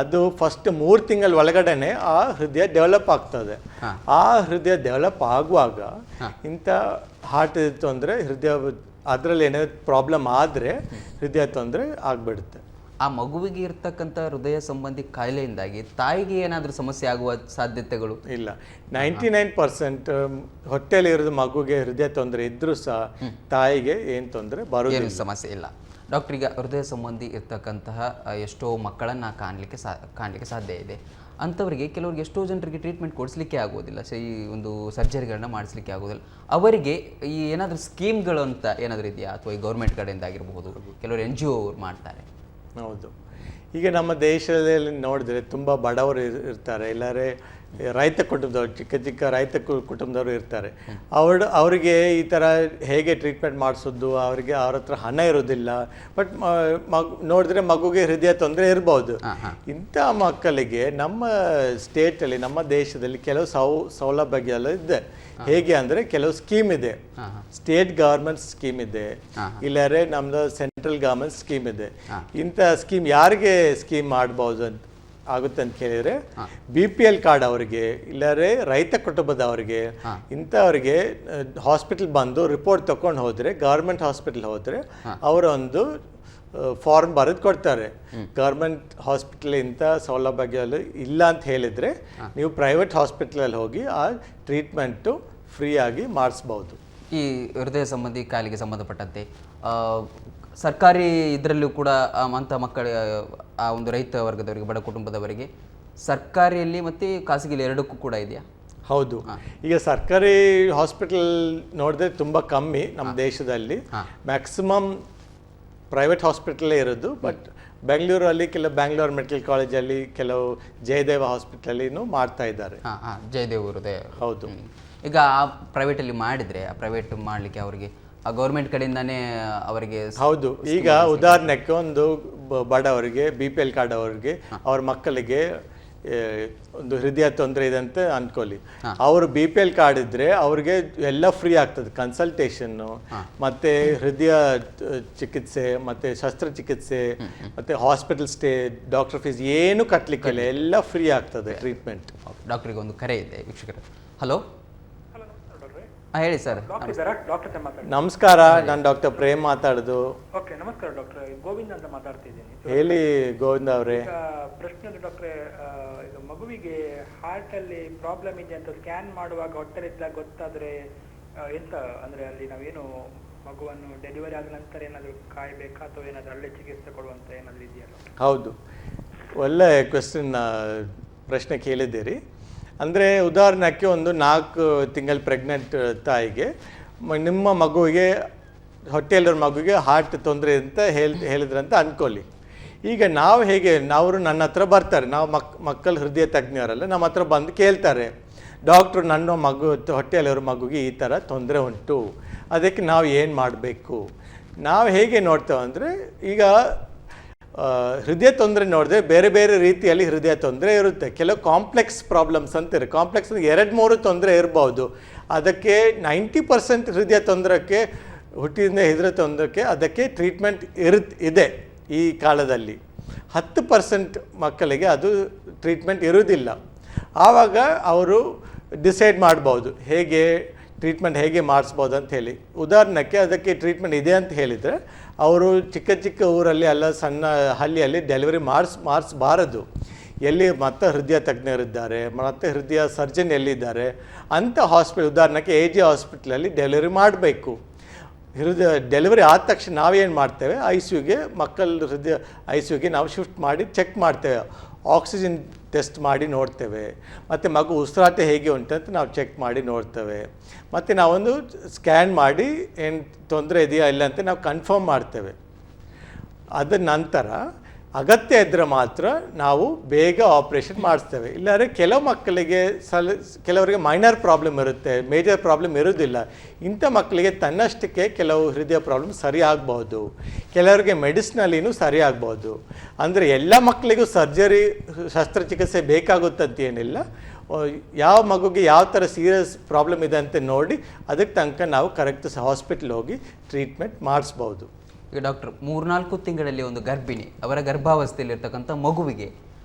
ಅದು ಫಸ್ಟ್ 3 ತಿಂಗಳ ಒಳಗಡೆನೆ ಆ ಹೃದಯ ಡೆವಲಪ್ ಆಗ್ತದೆ. ಆ ಹೃದಯ ಡೆವಲಪ್ ಆಗುವಾಗ ಇಂಥ ಹಾರ್ಟ್ ತೊಂದರೆ, ಅದರಲ್ಲಿ ಏನಾದ್ರು ಪ್ರಾಬ್ಲಮ್ ಆದರೆ ಹೃದಯ ತೊಂದರೆ ಆಗಿಬಿಡುತ್ತೆ. ಆ ಮಗುವಿಗೆ ಇರ್ತಕ್ಕಂಥ ಹೃದಯ ಸಂಬಂಧಿ ಕಾಯಿಲೆಯಿಂದಾಗಿ ತಾಯಿಗೆ ಏನಾದರೂ ಸಮಸ್ಯೆ ಆಗುವ ಸಾಧ್ಯತೆಗಳು ಇಲ್ಲ. 99% ಹೊಟ್ಟೆಯಲ್ಲಿ ಇರೋದು ಮಗುಗೆ ಹೃದಯ ತೊಂದರೆ ಇದ್ರೂ ಸಹ ತಾಯಿಗೆ ಏನು ತೊಂದರೆ ಬರೋದು ಸಮಸ್ಯೆ ಇಲ್ಲ. ಡಾಕ್ಟರ್, ಈಗ ಹೃದಯ ಸಂಬಂಧಿ ಇರ್ತಕ್ಕಂತಹ ಎಷ್ಟೋ ಮಕ್ಕಳನ್ನು ಕಾಣಲಿಕ್ಕೆ ಸಾಧ್ಯ ಇದೆ. ಅಂಥವರಿಗೆ ಕೆಲವರಿಗೆ ಎಷ್ಟೋ ಜನರಿಗೆ ಟ್ರೀಟ್ಮೆಂಟ್ ಕೊಡಿಸ್ಲಿಕ್ಕೆ ಆಗೋದಿಲ್ಲ, ಈ ಒಂದು ಸರ್ಜರಿಗಳನ್ನ ಮಾಡಿಸ್ಲಿಕ್ಕೆ ಆಗೋದಿಲ್ಲ. ಅವರಿಗೆ ಈ ಏನಾದರೂ ಸ್ಕೀಮ್ಗಳು ಅಂತ ಏನಾದರೂ ಇದೆಯಾ? ಅಥವಾ ಈ ಗೌರ್ಮೆಂಟ್ ಕಡೆಯಿಂದ ಆಗಿರಬಹುದು, ಕೆಲವರು NGO ಅವ್ರು ಮಾಡ್ತಾರೆ. ಹೌದು. ಈಗ ನಮ್ಮ ದೇಶದಲ್ಲಿ ನೋಡಿದ್ರೆ ತುಂಬ ಬಡವರು ಇರ್ತಾರೆ, ಇಲ್ಲಾರೆ ರೈತ ಕುಟುಂಬದವರು, ಚಿಕ್ಕ ಚಿಕ್ಕ ರೈತ ಕುಟುಂಬದವರು ಇರ್ತಾರೆ. ಅವರಿಗೆ ಈ ಥರ ಹೇಗೆ ಟ್ರೀಟ್ಮೆಂಟ್ ಮಾಡಿಸೋದು, ಅವರಿಗೆ ಅವ್ರ ಹತ್ರ ಹಣ ಇರೋದಿಲ್ಲ, ಬಟ್ ನೋಡಿದ್ರೆ ಮಗುಗೆ ಹೃದಯ ತೊಂದರೆ ಇರ್ಬೋದು. ಇಂಥ ಮಕ್ಕಳಿಗೆ ನಮ್ಮ ಸ್ಟೇಟಲ್ಲಿ, ನಮ್ಮ ದೇಶದಲ್ಲಿ ಕೆಲವು ಸೌಲಭ್ಯಗಳು ಇದೆ. ಹೇಗೆ ಅಂದರೆ ಕೆಲವು ಸ್ಕೀಮ್ ಇದೆ, ಸ್ಟೇಟ್ ಗವರ್ಮೆಂಟ್ ಸ್ಕೀಮ್ ಇದೆ, ಇಲ್ಲರೆ ನಮ್ದು ಸೆಂಟ್ರಲ್ ಗವರ್ಮೆಂಟ್ ಸ್ಕೀಮ್ ಇದೆ. ಇಂಥ ಸ್ಕೀಮ್ ಯಾರಿಗೆ ಸ್ಕೀಮ್ ಮಾಡ್ಬೋದು ಅಂತ ಆಗುತ್ತೆ ಅಂತ ಕೇಳಿದರೆ, BPL ಕಾರ್ಡ್ ಅವರಿಗೆ, ಇಲ್ಲರೆ ರೈತ ಕುಟುಂಬದವರಿಗೆ, ಇಂಥವ್ರಿಗೆ ಹಾಸ್ಪಿಟಲ್ ಬಂದು ರಿಪೋರ್ಟ್ ತಗೊಂಡು ಹೋದರೆ, ಗವರ್ಮೆಂಟ್ ಹಾಸ್ಪಿಟಲ್ ಹೋದರೆ ಅವರೊಂದು ಫಾರ್ಮ್ ಬರೆದು ಕೊಡ್ತಾರೆ. ಗೌರ್ಮೆಂಟ್ ಹಾಸ್ಪಿಟಲ್ ಇಂಥ ಸೌಲಭ್ಯಗಳು ಇಲ್ಲ ಅಂತ ಹೇಳಿದರೆ ನೀವು ಪ್ರೈವೇಟ್ ಹಾಸ್ಪಿಟಲಲ್ಲಿ ಹೋಗಿ ಆ ಟ್ರೀಟ್ಮೆಂಟು ಫ್ರೀಯಾಗಿ ಮಾಡಿಸ್ಬೋದು. ಈ ಹೃದಯ ಸಂಬಂಧಿ ಕಾಯಿಲೆಗೆ ಸಂಬಂಧಪಟ್ಟಂತೆ ಸರ್ಕಾರಿ ಇದರಲ್ಲೂ ಕೂಡ ಅಂಥ ಮಕ್ಕಳ ಆ ಒಂದು ರೈತ ವರ್ಗದವರಿಗೆ, ಬಡ ಕುಟುಂಬದವರಿಗೆ ಸರ್ಕಾರಿಯಲ್ಲಿ ಮತ್ತು ಖಾಸಗಿಯಲ್ಲಿ ಎರಡಕ್ಕೂ ಕೂಡ ಇದೆಯಾ? ಹೌದು. ಈಗ ಸರ್ಕಾರಿ ಹಾಸ್ಪಿಟಲ್ ನೋಡಿದ್ರೆ ತುಂಬ ಕಮ್ಮಿ ನಮ್ಮ ದೇಶದಲ್ಲಿ. ಮ್ಯಾಕ್ಸಿಮಮ್ ಪ್ರೈವೇಟ್ ಹಾಸ್ಪಿಟಲೇ ಇರೋದು. ಬಟ್ ಬೆಂಗಳೂರಲ್ಲಿ ಬ್ಯಾಂಗ್ಳೂರು ಮೆಡಿಕಲ್ ಕಾಲೇಜಲ್ಲಿ, ಕೆಲವು ಜಯದೇವ ಹಾಸ್ಪಿಟಲಿನೂ ಮಾಡ್ತಾ ಇದ್ದಾರೆ. ಜಯದೇವ್ ಹೃದಯ. ಹೌದು. ಈಗ ಆ ಪ್ರೈವೇಟಲ್ಲಿ ಮಾಡಿದರೆ, ಆ ಪ್ರೈವೇಟ್ ಮಾಡಲಿಕ್ಕೆ ಅವರಿಗೆ ಆ ಗೌರ್ಮೆಂಟ್ ಕಡೆಯಿಂದಾನೇ ಅವರಿಗೆ? ಹೌದು. ಈಗ ಉದಾಹರಣೆಗೆ ಒಂದು ಬಡವರಿಗೆ, BPL ಕಾರ್ಡ್ ಅವರಿಗೆ, ಅವ್ರ ಮಕ್ಕಳಿಗೆ ಒಂದು ಹೃದಯ ತೊಂದರೆ ಇದೆ ಅಂತ ಅನ್ಕೊಳ್ಳಿ. ಅವರು BPL ಕಾರ್ಡ್ ಇದ್ರೆ ಅವ್ರಿಗೆ ಎಲ್ಲ ಫ್ರೀ ಆಗ್ತದೆ. ಕನ್ಸಲ್ಟೇಷನ್ನು, ಮತ್ತೆ ಹೃದಯ ಚಿಕಿತ್ಸೆ, ಮತ್ತೆ ಶಸ್ತ್ರಚಿಕಿತ್ಸೆ, ಮತ್ತೆ ಹಾಸ್ಪಿಟಲ್ ಸ್ಟೇ, ಡಾಕ್ಟರ್ ಫೀಸ್ ಏನು ಕಟ್ಟಲಿಕ್ಕಿಲ್ಲ, ಎಲ್ಲ ಫ್ರೀ ಆಗ್ತದೆ ಟ್ರೀಟ್ಮೆಂಟ್. ಡಾಕ್ಟ್ರಿಗೆ ಒಂದು ಕರೆ ಇದೆ ವೀಕ್ಷಕರು. ಹಲೋ. ಹೇಳಿ ಸರ್. ನಮಸ್ಕಾರ, ನಾನು ಡಾಕ್ಟರ್ ಪ್ರೇಮ್ ಮಾತಾಡೋದು. ಓಕೆ, ನಮಸ್ಕಾರ ಡಾಕ್ಟ್ರೆ. ಗೋವಿಂದ ಅಂತ ಮಾತಾಡ್ತಿದ್ದೀನಿ. ಹೇಳಿ ಗೋವಿಂದ ಅವರೇ. ಪ್ರಶ್ನೆ ಡಾಕ್ಟ್ರೆ, ಈಗ ಮಗುವಿಗೆ ಹಾರ್ಟ್ ಅಲ್ಲಿ ಪ್ರಾಬ್ಲಮ್ ಇದೆ ಅಂತ ಸ್ಕ್ಯಾನ್ ಮಾಡುವಾಗ ಹೊಟ್ಟೆಲಿದ್ದಾಗ ಗೊತ್ತಾದ್ರೆ ಎಂತ ಅಂದ್ರೆ ಅಲ್ಲಿ ನಾವೇನು ಮಗುವನ್ನು ಡೆಲಿವರಿ ಆದ ನಂತರ ಏನಾದರೂ ಕಾಯಬೇಕಾ ಅಥವಾ ಏನಾದರೂ ಅಲ್ಲೇ ಚಿಕಿತ್ಸೆ ಕೊಡುವಂತ ಏನಾದರೂ ಇದೆಯಲ್ಲ? ಹೌದು, ಒಳ್ಳೆ ಪ್ರಶ್ನೆ ಕೇಳಿದ್ದೀರಿ. ಅಂದರೆ ಉದಾಹರಣೆಗೆ ಒಂದು 4 ತಿಂಗಳ ಪ್ರೆಗ್ನೆಂಟ್ ತಾಯಿಗೆ ನಿಮ್ಮ ಮಗುವಿಗೆ, ಹೊಟ್ಟೆಯಲ್ಲಿರೋ ಮಗುವಿಗೆ ಹಾರ್ಟ್ ತೊಂದರೆ ಅಂತ ಹೇಳಿದ್ರಂತ ಅಂದ್ಕೊಳ್ಳಿ. ಈಗ ಅವರು ನನ್ನ ಹತ್ರ ಬರ್ತಾರೆ, ನಾವು ಮಕ್ಕಳ ಹೃದಯ ತಜ್ಞರಲ್ಲ, ನಮ್ಮ ಹತ್ರ ಬಂದು ಕೇಳ್ತಾರೆ, ಡಾಕ್ಟ್ರು ನನ್ನ ಹೊಟ್ಟೆಯಲ್ಲಿರೋ ಮಗುಗೆ ಈ ಥರ ತೊಂದರೆ ಉಂಟು, ಅದಕ್ಕೆ ನಾವು ಏನು ಮಾಡಬೇಕು? ನಾವು ಹೇಗೆ ನೋಡ್ತೇವೆ ಅಂದರೆ, ಈಗ ಹೃದಯ ತೊಂದರೆ ನೋಡಿದ್ರೆ ಬೇರೆ ಬೇರೆ ರೀತಿಯಲ್ಲಿ ಹೃದಯ ತೊಂದರೆ ಇರುತ್ತೆ. ಕೆಲವು ಕಾಂಪ್ಲೆಕ್ಸ್ ಪ್ರಾಬ್ಲಮ್ಸ್ ಅಂತಾರೆ. ಕಾಂಪ್ಲೆಕ್ಸ್ 2-3 ತೊಂದರೆ ಇರ್ಬೋದು. ಅದಕ್ಕೆ 90% ಹೃದಯ ತೊಂದರೆಗೆ, ಹುಟ್ಟಿದಿಂದ ಹೃದಯ ತೊಂದರೆಗೆ ಅದಕ್ಕೆ ಟ್ರೀಟ್ಮೆಂಟ್ ಇದೆ ಈ ಕಾಲದಲ್ಲಿ. 10% ಮಕ್ಕಳಿಗೆ ಅದು ಟ್ರೀಟ್ಮೆಂಟ್ ಇರುವುದಿಲ್ಲ. ಆವಾಗ ಅವರು ಡಿಸೈಡ್ ಮಾಡ್ಬೋದು ಟ್ರೀಟ್ಮೆಂಟ್ ಹೇಗೆ ಮಾಡಿಸ್ಬೋದು ಅಂತ ಹೇಳಿ. ಉದಾಹರಣೆಗೆ ಅದಕ್ಕೆ ಟ್ರೀಟ್ಮೆಂಟ್ ಇದೆ ಅಂತ ಹೇಳಿದರೆ, ಅವರು ಚಿಕ್ಕ ಚಿಕ್ಕ ಊರಲ್ಲಿ ಅಲ್ಲ, ಸಣ್ಣ ಹಳ್ಳಿಯಲ್ಲಿ ಡೆಲಿವರಿ ಮಾಡಿಸಬಾರದು. ಎಲ್ಲಿ ಮತ್ತೆ ಹೃದಯ ತಜ್ಞರಿದ್ದಾರೆ, ಮತ್ತು ಹೃದಯ ಸರ್ಜನ್ ಎಲ್ಲಿದ್ದಾರೆ ಅಂಥ ಹಾಸ್ಪಿಟಲ್, ಉದಾಹರಣೆಗೆ AG ಹಾಸ್ಪಿಟ್ಲಲ್ಲಿ ಡೆಲಿವರಿ ಮಾಡಬೇಕು. ಡೆಲಿವರಿ ಆದ ತಕ್ಷಣ ನಾವೇನು ಮಾಡ್ತೇವೆ, ICUಗೆ, ಮಕ್ಕಳ ಹೃದಯ ICUಗೆ ನಾವು ಶಿಫ್ಟ್ ಮಾಡಿ ಚೆಕ್ ಮಾಡ್ತೇವೆ. ಆಕ್ಸಿಜನ್ ಟೆಸ್ಟ್ ಮಾಡಿ ನೋಡ್ತೇವೆ, ಮತ್ತು ಮಗು ಉಸಿರಾಟ ಹೇಗೆ ಉಂಟಂತ ನಾವು ಚೆಕ್ ಮಾಡಿ ನೋಡ್ತೇವೆ. ಮತ್ತು ನಾವೊಂದು ಸ್ಕ್ಯಾನ್ ಮಾಡಿ ಏನು ತೊಂದರೆ ಇದೆಯಾ ಇಲ್ಲ ಅಂತ ನಾವು ಕನ್ಫರ್ಮ್ ಮಾಡ್ತೇವೆ. ಅದರ ನಂತರ ಅಗತ್ಯ ಇದ್ದರೆ ಮಾತ್ರ ನಾವು ಬೇಗ ಆಪ್ರೇಷನ್ ಮಾಡಿಸ್ತೇವೆ. ಇಲ್ಲಾಂದರೆ ಕೆಲವು ಮಕ್ಕಳಿಗೆ ಕೆಲವರಿಗೆ ಮೈನರ್ ಪ್ರಾಬ್ಲಮ್ ಇರುತ್ತೆ, ಮೇಜರ್ ಪ್ರಾಬ್ಲಮ್ ಇರೋದಿಲ್ಲ. ಇಂಥ ಮಕ್ಕಳಿಗೆ ತನ್ನಷ್ಟಕ್ಕೆ ಕೆಲವು ಹೃದಯ ಪ್ರಾಬ್ಲಮ್ ಸರಿ ಆಗ್ಬೋದು, ಕೆಲವರಿಗೆ ಮೆಡಿಸಿನಲ್ಲಿನೂ ಸರಿ ಆಗ್ಬೋದು. ಅಂದರೆ ಎಲ್ಲ ಮಕ್ಕಳಿಗೂ ಸರ್ಜರಿ, ಶಸ್ತ್ರಚಿಕಿತ್ಸೆ ಬೇಕಾಗುತ್ತಂತೇನಿಲ್ಲ. ಯಾವ ಮಗುಗೆ ಯಾವ ಥರ ಸೀರಿಯಸ್ ಪ್ರಾಬ್ಲಮ್ ಇದೆ ಅಂತ ನೋಡಿ ಅದಕ್ಕೆ ತನಕ ನಾವು ಕರೆಕ್ಟ್ ಹಾಸ್ಪಿಟ್ಲ್ ಹೋಗಿ ಟ್ರೀಟ್ಮೆಂಟ್ ಮಾಡಿಸ್ಬೋದು. ಈಗ ಡಾಕ್ಟರ್, 3-4 ತಿಂಗಳಲ್ಲಿ ಒಂದು ಗರ್ಭಿಣಿ ಅವರ ಗರ್ಭಾವಸ್ಥೆಯಲ್ಲಿರ್ತಕ್ಕಂಥ ಮಗುವಿಗೆ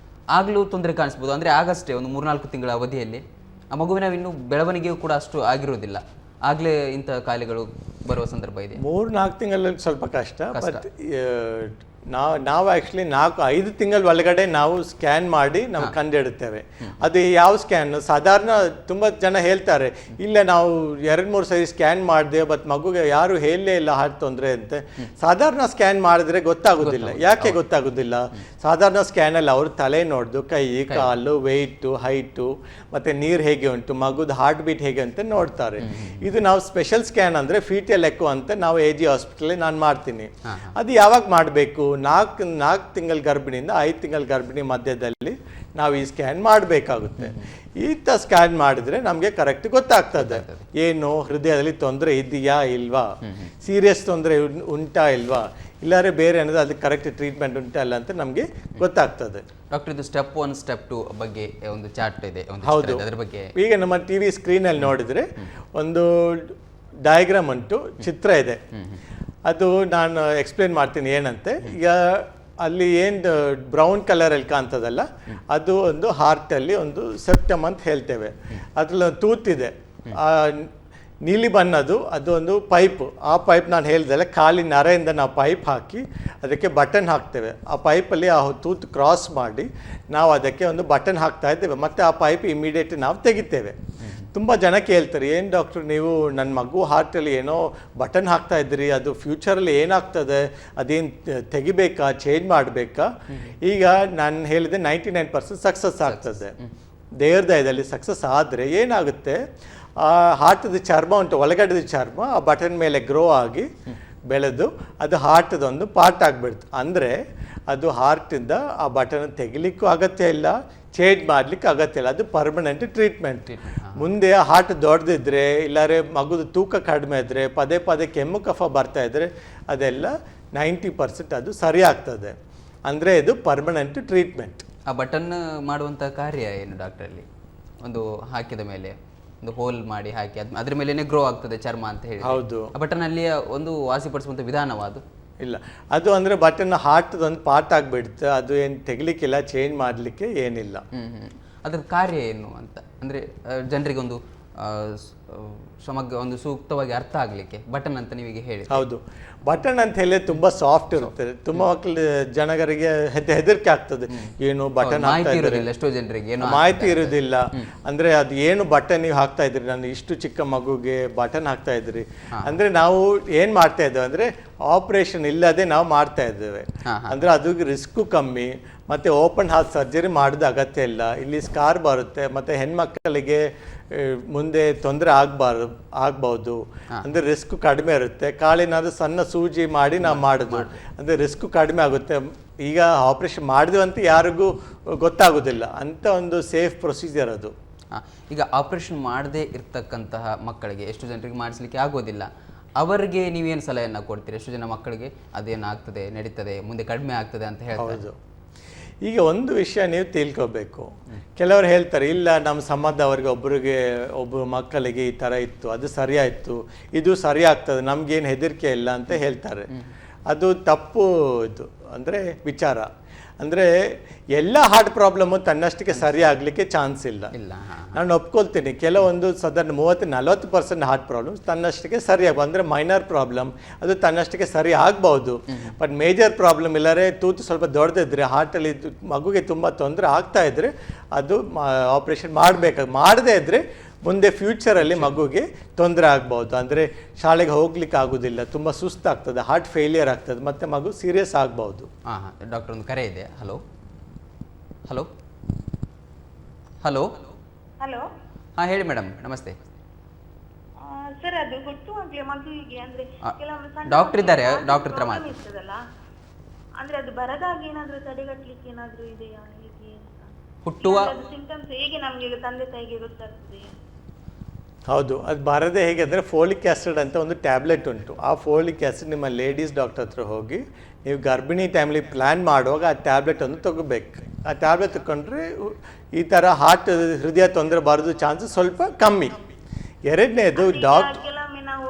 ಆಗಲೂ ತೊಂದರೆ ಕಾಣಿಸ್ಬೋದು. ಅಂದರೆ ಆಗಷ್ಟೇ ಒಂದು 3-4 ತಿಂಗಳ ಅವಧಿಯಲ್ಲಿ ಆ ಮಗುವಿನ ಇನ್ನೂ ಬೆಳವಣಿಗೆಯೂ ಕೂಡ ಅಷ್ಟು ಆಗಿರೋದಿಲ್ಲ, ಆಗಲೇ ಇಂಥ ಕಾಯಿಲೆಗಳು ಬರುವ ಸಂದರ್ಭ ಇದೆ. 3-4 ತಿಂಗಳಲ್ಲಿ ಸ್ವಲ್ಪ ಕಷ್ಟ. ಬಟ್ ನಾವು ಆ್ಯಕ್ಚುಲಿ 4-5 ತಿಂಗಳ ಒಳಗಡೆ ನಾವು ಸ್ಕ್ಯಾನ್ ಮಾಡಿ ನಾವು ಕಂಡುಹಿಡುತ್ತೇವೆ. ಅದು ಯಾವ ಸ್ಕ್ಯಾನ್? ಸಾಧಾರಣ ತುಂಬ ಜನ ಹೇಳ್ತಾರೆ, ಇಲ್ಲ ನಾವು 2-3 ಸರಿ ಸ್ಕ್ಯಾನ್ ಮಾಡಿದೆ, ಬಟ್ ಮಗುಗೆ ಯಾರು ಹೇಳಲೇ ಇಲ್ಲ ಹಾರ್ಟ್ ತೊಂದರೆ ಅಂತ. ಸಾಧಾರಣ ಸ್ಕ್ಯಾನ್ ಮಾಡಿದ್ರೆ ಗೊತ್ತಾಗೋದಿಲ್ಲ. ಯಾಕೆ ಗೊತ್ತಾಗೋದಿಲ್ಲ? ಸಾಧಾರಣ ಸ್ಕ್ಯಾನಲ್ಲಿ ಅವರು ತಲೆ ನೋಡ್ದು, ಕೈ, ಕಾಲು, ವೆಯ್ಟು, ಹೈಟು, ಮತ್ತು ನೀರು ಹೇಗೆ ಉಂಟು, ಮಗುದ ಹಾರ್ಟ್ ಬೀಟ್ ಹೇಗೆ ಅಂತ ನೋಡ್ತಾರೆ. ಇದು ನಾವು ಸ್ಪೆಷಲ್ ಸ್ಕ್ಯಾನ್ ಅಂದರೆ ಫೀಟಲ್ ಎಕೋ ಅಂತ ನಾವು AG ಹಾಸ್ಪಿಟಲಲ್ಲಿ ನಾನು ಮಾಡ್ತೀನಿ. ಅದು ಯಾವಾಗ ಮಾಡಬೇಕು? ನಾಲ್ಕು ತಿಂಗಳ ಗರ್ಭಿಣಿಯಿಂದ 5 ತಿಂಗಳ ಗರ್ಭಿಣಿ ಮಧ್ಯದಲ್ಲಿ ನಾವು ಈ ಸ್ಕ್ಯಾನ್ ಮಾಡಬೇಕಾಗುತ್ತೆ. ಈತ ಸ್ಕ್ಯಾನ್ ಮಾಡಿದರೆ ನಮಗೆ ಕರೆಕ್ಟ್ ಗೊತ್ತಾಗ್ತದೆ ಏನು ಹೃದಯದಲ್ಲಿ ತೊಂದರೆ ಇದೆಯಾ ಇಲ್ವಾ, ಸೀರಿಯಸ್ ತೊಂದರೆ ಉಂಟಾ ಇಲ್ವಾ, ಇಲ್ಲಾರೆ ಬೇರೆ ಅನ್ನೋದು ಅದಕ್ಕೆ ಕರೆಕ್ಟ್ ಟ್ರೀಟ್ಮೆಂಟ್ ಉಂಟಾ ಅಲ್ಲ ಅಂತ ನಮಗೆ ಗೊತ್ತಾಗ್ತದೆ. ಡಾಕ್ಟರ್, ಇದು ಸ್ಟೆಪ್ 1 ಸ್ಟೆಪ್ 2 ಬಗ್ಗೆ ಒಂದು ಚಾರ್ಟ್ ಇದೆ, ಹೌದು. ಅದರ ಬಗ್ಗೆ ಈಗ ನಮ್ಮ ಟಿವಿ ಸ್ಕ್ರೀನಲ್ಲಿ ನೋಡಿದ್ರೆ ಒಂದು ಡಯಾಗ್ರಾಮ್ ಉಂಟು, ಚಿತ್ರ ಇದೆ. ಅದು ನಾನು ಎಕ್ಸ್ಪ್ಲೇನ್ ಮಾಡ್ತೀನಿ ಏನಂತೆ. ಈಗ ಅಲ್ಲಿ ಏನು ಬ್ರೌನ್ ಕಲರಲ್ಲಿ ಕಾಣ್ತದಲ್ಲ, ಅದು ಒಂದು ಹಾರ್ಟಲ್ಲಿ ಒಂದು ಸೆಪ್ಟಮ್ ಅಂತ ಹೇಳ್ತೇವೆ. ಅದ್ರಲ್ಲಿ ಒಂದು ತೂತಿದೆ, ನೀಲಿ ಬಣ್ಣದ್ದು, ಅದು ಒಂದು ಪೈಪ್. ಆ ಪೈಪ್ ನಾನು ಹೇಳ್ದಲ್ಲ, ಖಾಲಿ ನರೆಯಿಂದ ನಾವು ಪೈಪ್ ಹಾಕಿ ಅದಕ್ಕೆ ಬಟನ್ ಹಾಕ್ತೇವೆ. ಆ ಪೈಪಲ್ಲಿ ಆ ತೂತು ಕ್ರಾಸ್ ಮಾಡಿ ನಾವು ಅದಕ್ಕೆ ಒಂದು ಬಟನ್ ಹಾಕ್ತಾ ಇದ್ದೇವೆ, ಮತ್ತು ಆ ಪೈಪ್ ಇಮಿಡಿಯೇಟ್ ನಾವು ತೆಗಿತೇವೆ. ತುಂಬ ಜನ ಕೇಳ್ತಾರೆ, ಏನು ಡಾಕ್ಟ್ರು ನೀವು ನನ್ನ ಮಗು ಹಾರ್ಟಲ್ಲಿ ಏನೋ ಬಟನ್ ಹಾಕ್ತಾ ಇದ್ರಿ, ಅದು ಫ್ಯೂಚರಲ್ಲಿ ಏನಾಗ್ತದೆ, ಅದೇನು ತೆಗಿಬೇಕಾ, ಚೇಂಜ್ ಮಾಡಬೇಕಾ? ಈಗ ನಾನು ಹೇಳಿದೆ 99% ಸಕ್ಸಸ್ ಆಗ್ತದೆ. ದೇವ್ರ ದಯದಲ್ಲಿ ಸಕ್ಸಸ್ ಆದರೆ ಏನಾಗುತ್ತೆ, ಆ ಹಾರ್ಟದ ಚರ್ಮ ಉಂಟು, ಒಳಗಡೆದ ಚರ್ಮ ಆ ಬಟನ್ ಮೇಲೆ ಗ್ರೋ ಆಗಿ ಬೆಳೆದು ಅದು ಹಾರ್ಟದೊಂದು ಪಾರ್ಟ್ ಆಗಿಬಿಡ್ತು. ಅಂದರೆ ಅದು ಹಾರ್ಟಿಂದ ಆ ಬಟನ್ ತೆಗಿಲಿಕ್ಕೂ ಅಗತ್ಯ ಇಲ್ಲ, ಚೇಂಜ್ ಮಾಡಲಿಕ್ಕೆ ಅಗತ್ಯ ಇಲ್ಲ. ಅದು ಪರ್ಮನೆಂಟ್ ಟ್ರೀಟ್ಮೆಂಟ್. ಮುಂದೆ ಹಾರ್ಟ್ ದೊಡ್ಡದಿದ್ರೆ, ಇಲ್ಲಾರೆ ಮಗುದು ತೂಕ ಕಡಿಮೆ ಇದ್ದರೆ, ಪದೇ ಪದೇ ಕೆಮ್ಮು ಕಫ ಬರ್ತಾ ಇದ್ದರೆ, ಅದೆಲ್ಲ 90% ಅದು ಸರಿ ಆಗ್ತದೆ. ಅಂದರೆ ಇದು ಪರ್ಮನೆಂಟ್ ಟ್ರೀಟ್ಮೆಂಟ್. ಆ ಬಟನ್ ಮಾಡುವಂಥ ಕಾರ್ಯ ಏನು ಡಾಕ್ಟ್ರಲ್ಲಿ? ಒಂದು ಹಾಕಿದ ಮೇಲೆ ಒಂದು ಹೋಲ್ ಮಾಡಿ ಹಾಕಿ ಅದ್ರ ಮೇಲೇನೆ ಗ್ರೋ ಆಗ್ತದೆ ಚರ್ಮ ಅಂತ ಹೇಳಿ. ಹೌದು. ಆ ಬಟನ್ ಅಲ್ಲಿ ಒಂದು ವಾಸಿಪಡಿಸುವಂಥ ವಿಧಾನವಾದು ಇಲ್ಲ, ಅದು ಅಂದರೆ ಬಟನ್ ಹಾರ್ಟ್ದು ಒಂದು ಪಾರ್ಟ್ ಆಗಿಬಿಡುತ್ತೆ, ಅದು ಏನು ತೆಗಿಲಿಕ್ಕಿಲ್ಲ, ಚೇಂಜ್ ಮಾಡಲಿಕ್ಕೆ ಏನಿಲ್ಲ. ಅದ್ರ ಕಾರ್ಯ ಏನು ಅಂತ ಅಂದರೆ ಜನರಿಗೆ ಒಂದು ಸಮಗ್ರ ಒಂದು ಸೂಕ್ತವಾಗಿ ಅರ್ಥ ಆಗಲಿಕ್ಕೆ ಬಟನ್ ಅಂತ ನೀವೀಗ ಹೇಳಿ. ಹೌದು, ಬಟನ್ ಅಂತ ಹೇಳಿ ತುಂಬ ಸಾಫ್ಟ್ ಇರುತ್ತೆ. ತುಂಬ ಮಕ್ಕಳು ಜನಗರಿಗೆ ಹೆದರಿಕೆ ಆಗ್ತದೆ, ಏನು ಬಟನ್ ಹಾಕ್ತಾ ಇದ್ದಾರೆ, ಎಷ್ಟೋ ಜನರಿಗೆ ಏನು ಮಾಹಿತಿ ಇರುವುದಿಲ್ಲ. ಅಂದರೆ ಅದು ಏನು ಬಟನ್ ನೀವು ಹಾಕ್ತಾ ಇದ್ರಿ, ನಾನು ಇಷ್ಟು ಚಿಕ್ಕ ಮಗುಗೆ ಬಟನ್ ಹಾಕ್ತಾ ಇದ್ರಿ ಅಂದರೆ ನಾವು ಏನು ಮಾಡ್ತಾ ಇದ್ದೇವೆ ಅಂದರೆ ಆಪರೇಷನ್ ಇಲ್ಲದೆ ನಾವು ಮಾಡ್ತಾ ಇದ್ದೇವೆ. ಅಂದರೆ ಅದು ರಿಸ್ಕು ಕಮ್ಮಿ, ಮತ್ತು ಓಪನ್ ಹಾರ್ಟ್ ಸರ್ಜರಿ ಮಾಡೋದು ಅಗತ್ಯ ಇಲ್ಲ. ಇಲ್ಲಿ ಸ್ಕಾರ್ ಬರುತ್ತೆ, ಮತ್ತು ಹೆಣ್ಮಕ್ಕಳಿಗೆ ಮುಂದೆ ತೊಂದರೆ ಆಗ್ಬೋದು. ಅಂದರೆ ರಿಸ್ಕ್ ಕಡಿಮೆ ಇರುತ್ತೆ. ಕಾಲಿನಾದ್ರೂ ಸಣ್ಣ ಸೂಜಿ ಮಾಡಿ ನಾವು ಮಾಡೋದು, ಅಂದರೆ ರಿಸ್ಕ್ ಕಡಿಮೆ ಆಗುತ್ತೆ. ಈಗ ಆಪರೇಷನ್ ಮಾಡಿದ್ವಿ ಅಂತ ಯಾರಿಗೂ ಗೊತ್ತಾಗೋದಿಲ್ಲ, ಅಂತ ಒಂದು ಸೇಫ್ ಪ್ರೊಸೀಜರ್ ಅದು. ಈಗ ಆಪರೇಷನ್ ಮಾಡದೇ ಇರ್ತಕ್ಕಂತಹ ಮಕ್ಕಳಿಗೆ, ಎಷ್ಟು ಜನರಿಗೆ ಮಾಡಿಸ್ಲಿಕ್ಕೆ ಆಗೋದಿಲ್ಲ, ಅವರಿಗೆ ನೀವೇನು ಸಲಹೆಯನ್ನು ಕೊಡ್ತೀರಿ? ಎಷ್ಟು ಜನ ಮಕ್ಕಳಿಗೆ ಅದೇನಾಗ್ತದೆ, ನಡೀತದೆ, ಮುಂದೆ ಕಡಿಮೆ ಆಗ್ತದೆ ಅಂತ ಹೇಳ್ತಾರೆ. ಈಗ ಒಂದು ವಿಷಯ ನೀವು ತಿಳ್ಕೊಬೇಕು. ಕೆಲವರು ಹೇಳ್ತಾರೆ, ಇಲ್ಲ ನಮ್ಮ ಸಂಬಂಧವರಿಗೆ ಒಬ್ಬರು ಮಕ್ಕಳಿಗೆ ಈ ಥರ ಇತ್ತು, ಅದು ಸರಿಯಾಯಿತು, ಇದು ಸರಿ ಆಗ್ತದೆ, ನಮಗೇನು ಹೆದರಿಕೆ ಇಲ್ಲ ಅಂತ ಹೇಳ್ತಾರೆ. ಅದು ತಪ್ಪು. ಇದು ಅಂದರೆ ವಿಚಾರ. ಅಂದರೆ ಎಲ್ಲ ಹಾರ್ಟ್ ಪ್ರಾಬ್ಲಮ್ಮು ತನ್ನಷ್ಟಕ್ಕೆ ಸರಿ ಆಗಲಿಕ್ಕೆ ಚಾನ್ಸ್ ಇಲ್ಲ. ನಾನು ಒಪ್ಕೊಳ್ತೀನಿ, ಕೆಲವೊಂದು ಸಾಧಾರಣ 30-40% ಹಾರ್ಟ್ ಪ್ರಾಬ್ಲಮ್ಸ್ ತನ್ನಷ್ಟಕ್ಕೆ ಸರಿ ಆಗ್ಬೋದು. ಅಂದರೆ ಮೈನರ್ ಪ್ರಾಬ್ಲಮ್ ಅದು ತನ್ನಷ್ಟಕ್ಕೆ ಸರಿ ಆಗ್ಬೋದು. ಬಟ್ ಮೇಜರ್ ಪ್ರಾಬ್ಲಮ್ ಇಲ್ಲರೆ ತೂತು ಸ್ವಲ್ಪ ದೊಡ್ಡದಿದ್ರೆ, ಹಾರ್ಟಲ್ಲಿ ಮಗುಗೆ ತುಂಬ ತೊಂದರೆ ಆಗ್ತಾ ಇದ್ದರೆ ಅದು ಆಪ್ರೇಷನ್ ಮಾಡದೇ ಇದ್ದರೆ ಮುಂದೆ ಫ್ಯೂಚರಲ್ಲಿ ಮಗುಗೆ ತೊಂದರೆ ಆಗ್ಬೋದು. ಅಂದರೆ ಶಾಲೆಗೆ ಹೋಗ್ಲಿಕ್ಕೆ ಆಗೋದಿಲ್ಲ, ತುಂಬ ಸುಸ್ತಾಗ್ತದೆ, ಹಾರ್ಟ್ ಫೇಲಿಯರ್ ಆಗ್ತದೆ, ಮತ್ತು ಮಗು ಸೀರಿಯಸ್ ಆಗ್ಬೋದು. ಡಾಕ್ಟರ್, ಒಂದು ಕರೆ ಇದೆ. Hello hello hello hello. ಹೇಳಿ ಮೇಡಮ್, ನಮಸ್ತೆ. ಸರ್, ಅದು ಹುಟ್ಟುವಾಗಲೇ ಮಗುವಿಗೆ ಅಂದ್ರೆ ಕೆಲವೊಂದು ಸಣ್ಣ ಡಾಕ್ಟರ್ ಇದ್ದಾರೆ, ಡಾಕ್ಟರ್ ಹತ್ರ ಮಾತಾಡಿ. ಇರ್ತದಲ್ಲ, ಅಂದ್ರೆ ಅದು ಬರದಾಗ ಏನಾದ್ರೂ ತಡೆಗಟ್ಟಲಿಕ್ಕೆ ಏನಾದ್ರೂ ಇದೆಯಾ, ಹೇಗೆ ಅಂತ? ಹುಟ್ಟುವ ಸಿಂಟಮ್ಸ್ ಹೇಗೆ ನಮಗೆ ತಂದೆ ತಾಯಿಗೆ ಗೊತ್ತಾಗ್ತದೆ? ಹೌದು, ಅದು ಬರದೆ ಹೇಗೆ ಅಂದರೆ ಫೋಲಿಕ್ ಆ್ಯಸಿಡ್ ಅಂತ ಒಂದು ಟ್ಯಾಬ್ಲೆಟ್ ಉಂಟು. ಆ ಫೋಲಿಕ್ ಆ್ಯಸಿಡ್ ನಿಮ್ಮ ಲೇಡೀಸ್ ಡಾಕ್ಟರ್ ಹತ್ರ ಹೋಗಿ ನೀವು ಗರ್ಭಿಣಿ ಟೈಮ್ಲಿ ಪ್ಲ್ಯಾನ್ ಮಾಡುವಾಗ ಆ ಟ್ಯಾಬ್ಲೆಟ್ ಒಂದು ತಗೋಬೇಕು. ಆ ಟ್ಯಾಬ್ಲೆಟ್ ತಗೊಂಡ್ರೆ ಈ ಥರ ಹೃದಯ ತೊಂದರೆ ಬರೋದು ಚಾನ್ಸಸ್ ಸ್ವಲ್ಪ ಕಮ್ಮಿ. ಎರಡನೇದು ಕೆಲವೊಮ್ಮೆ ನಾವು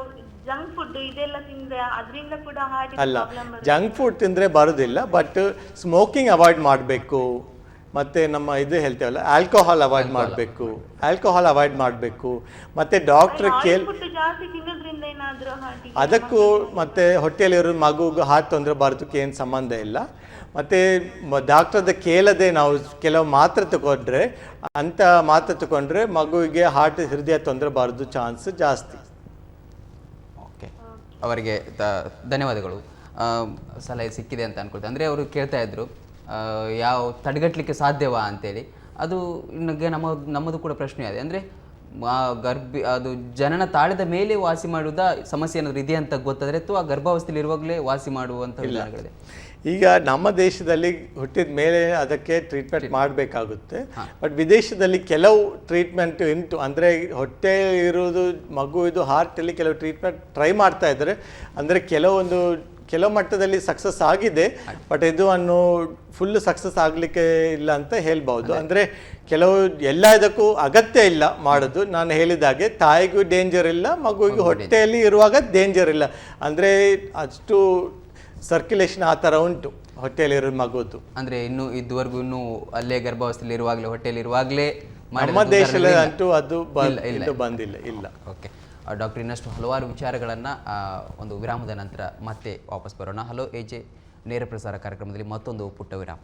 ಜಂಕ್ ಫುಡ್ ಇದೆಲ್ಲ ತಿಂದ್ರೆ ಅದರಿಂದ ಕೂಡ ಹಾರ್ಟ್ ಅಲ್ಲ, ಜಂಕ್ ಫುಡ್ ತಿಂದರೆ ಬರೋದಿಲ್ಲ, ಬಟ್ ಸ್ಮೋಕಿಂಗ್ ಅವಾಯ್ಡ್ ಮಾಡಬೇಕು. ಮತ್ತು ನಮ್ಮ ಇದು ಹೇಳ್ತೇವಲ್ಲ, ಆಲ್ಕೋಹಾಲ್ ಅವಾಯ್ಡ್ ಮಾಡಬೇಕು. ಮತ್ತು ಡಾಕ್ಟ್ರ್ ಅದಕ್ಕೂ ಮತ್ತು ಹೊಟ್ಟೆಯಲ್ಲಿರೋ ಮಗುಗೂ ಹಾರ್ಟ್ ತೊಂದರೆ ಬರೋದಕ್ಕೆ ಏನು ಸಂಬಂಧ ಇಲ್ಲ. ಮತ್ತು ಡಾಕ್ಟ್ರದ ಕೇಳದೆ ನಾವು ಕೆಲವು ಮಾತ್ರೆ ತಗೊಂಡ್ರೆ, ಅಂಥ ಮಾತ್ರೆ ತಗೊಂಡ್ರೆ ಮಗುವಿಗೆ ಹೃದಯ ತೊಂದರೆ ಬರೋದು ಚಾನ್ಸ್ ಜಾಸ್ತಿ. ಓಕೆ, ಅವರಿಗೆ ಧನ್ಯವಾದಗಳು. ಸಲಹೆ ಸಿಕ್ಕಿದೆ ಅಂತ ಅನ್ಕೊಳ್ತೇವೆ. ಅಂದರೆ ಅವರು ಕೇಳ್ತಾ ಇದ್ರು ಯಾವ ತಡೆಗಟ್ಟಲಿಕ್ಕೆ ಸಾಧ್ಯವಾ ಅಂತೇಳಿ. ಅದು ನಮ್ಮದು ಕೂಡ ಪ್ರಶ್ನೆ ಇದೆ. ಅಂದರೆ ಅದು ಜನನ ತಾಳದ ಮೇಲೆ ವಾಸಿ ಮಾಡುವುದ ಸಮಸ್ಯೆ ಏನಾದರೂ ಇದೆ ಅಂತ ಗೊತ್ತಾದರೆ ಅಥವಾ ಗರ್ಭಾವಸ್ಥೆಯಲ್ಲಿ ಇರುವಾಗಲೇ ವಾಸಿ ಮಾಡುವಂಥ ವಿಧಾನಗಳಿದೆ? ಈಗ ನಮ್ಮ ದೇಶದಲ್ಲಿ ಹುಟ್ಟಿದ ಮೇಲೆ ಅದಕ್ಕೆ ಟ್ರೀಟ್ಮೆಂಟ್ ಮಾಡಬೇಕಾಗುತ್ತೆ. ಬಟ್ ವಿದೇಶದಲ್ಲಿ ಕೆಲವು ಟ್ರೀಟ್ಮೆಂಟ್ ಉಂಟು. ಅಂದರೆ ಹೊಟ್ಟೆ ಇರುವುದು ಮಗು ಇದು ಹಾರ್ಟಲ್ಲಿ ಕೆಲವು ಟ್ರೀಟ್ಮೆಂಟ್ ಟ್ರೈ ಮಾಡ್ತಾ ಇದ್ದಾರೆ. ಅಂದರೆ ಕೆಲವು ಮಟ್ಟದಲ್ಲಿ ಸಕ್ಸಸ್ ಆಗಿದೆ, ಬಟ್ ಇದು ಫುಲ್ ಸಕ್ಸಸ್ ಆಗಲಿಕ್ಕೆ ಇಲ್ಲ ಅಂತ ಹೇಳ್ಬೋದು. ಅಂದರೆ ಎಲ್ಲ ಇದಕ್ಕೂ ಅಗತ್ಯ ಇಲ್ಲ ಮಾಡೋದು. ನಾನು ಹೇಳಿದಾಗೆ ತಾಯಿಗೂ ಡೇಂಜರ್ ಇಲ್ಲ, ಮಗುವಿಗೆ ಹೊಟ್ಟೆಯಲ್ಲಿ ಇರುವಾಗ ಡೇಂಜರ್ ಇಲ್ಲ. ಅಂದರೆ ಅಷ್ಟು ಸರ್ಕ್ಯುಲೇಷನ್ ಆ ಥರ ಉಂಟು ಹೊಟ್ಟೆಯಲ್ಲಿರೋ ಮಗುದು. ಅಂದರೆ ಇದುವರೆಗೂ ಅಲ್ಲೇ ಗರ್ಭಾವಸ್ಥೆಯಲ್ಲಿ ಇರುವಾಗಲೇ ಹೊಟ್ಟೆಯಲ್ಲಿ ಇರುವಾಗಲೇ ನಮ್ಮ ದೇಶದಲ್ಲಿ ಅಂತೂ ಅದು ಬಂದಿಲ್ಲ. ಇಲ್ಲ. ಓಕೆ ಡಾಕ್ಟರ್, ಇನ್ನಷ್ಟು ಹಲವಾರು ವಿಚಾರಗಳನ್ನು ಒಂದು ವಿರಾಮದ ನಂತರ ಮತ್ತೆ ವಾಪಸ್ ಬರೋಣ. ಹಲೋ AJ ನೇರ ಪ್ರಸಾರ ಕಾರ್ಯಕ್ರಮದಲ್ಲಿ ಮತ್ತೊಂದು ಪುಟ್ಟ ವಿರಾಮ.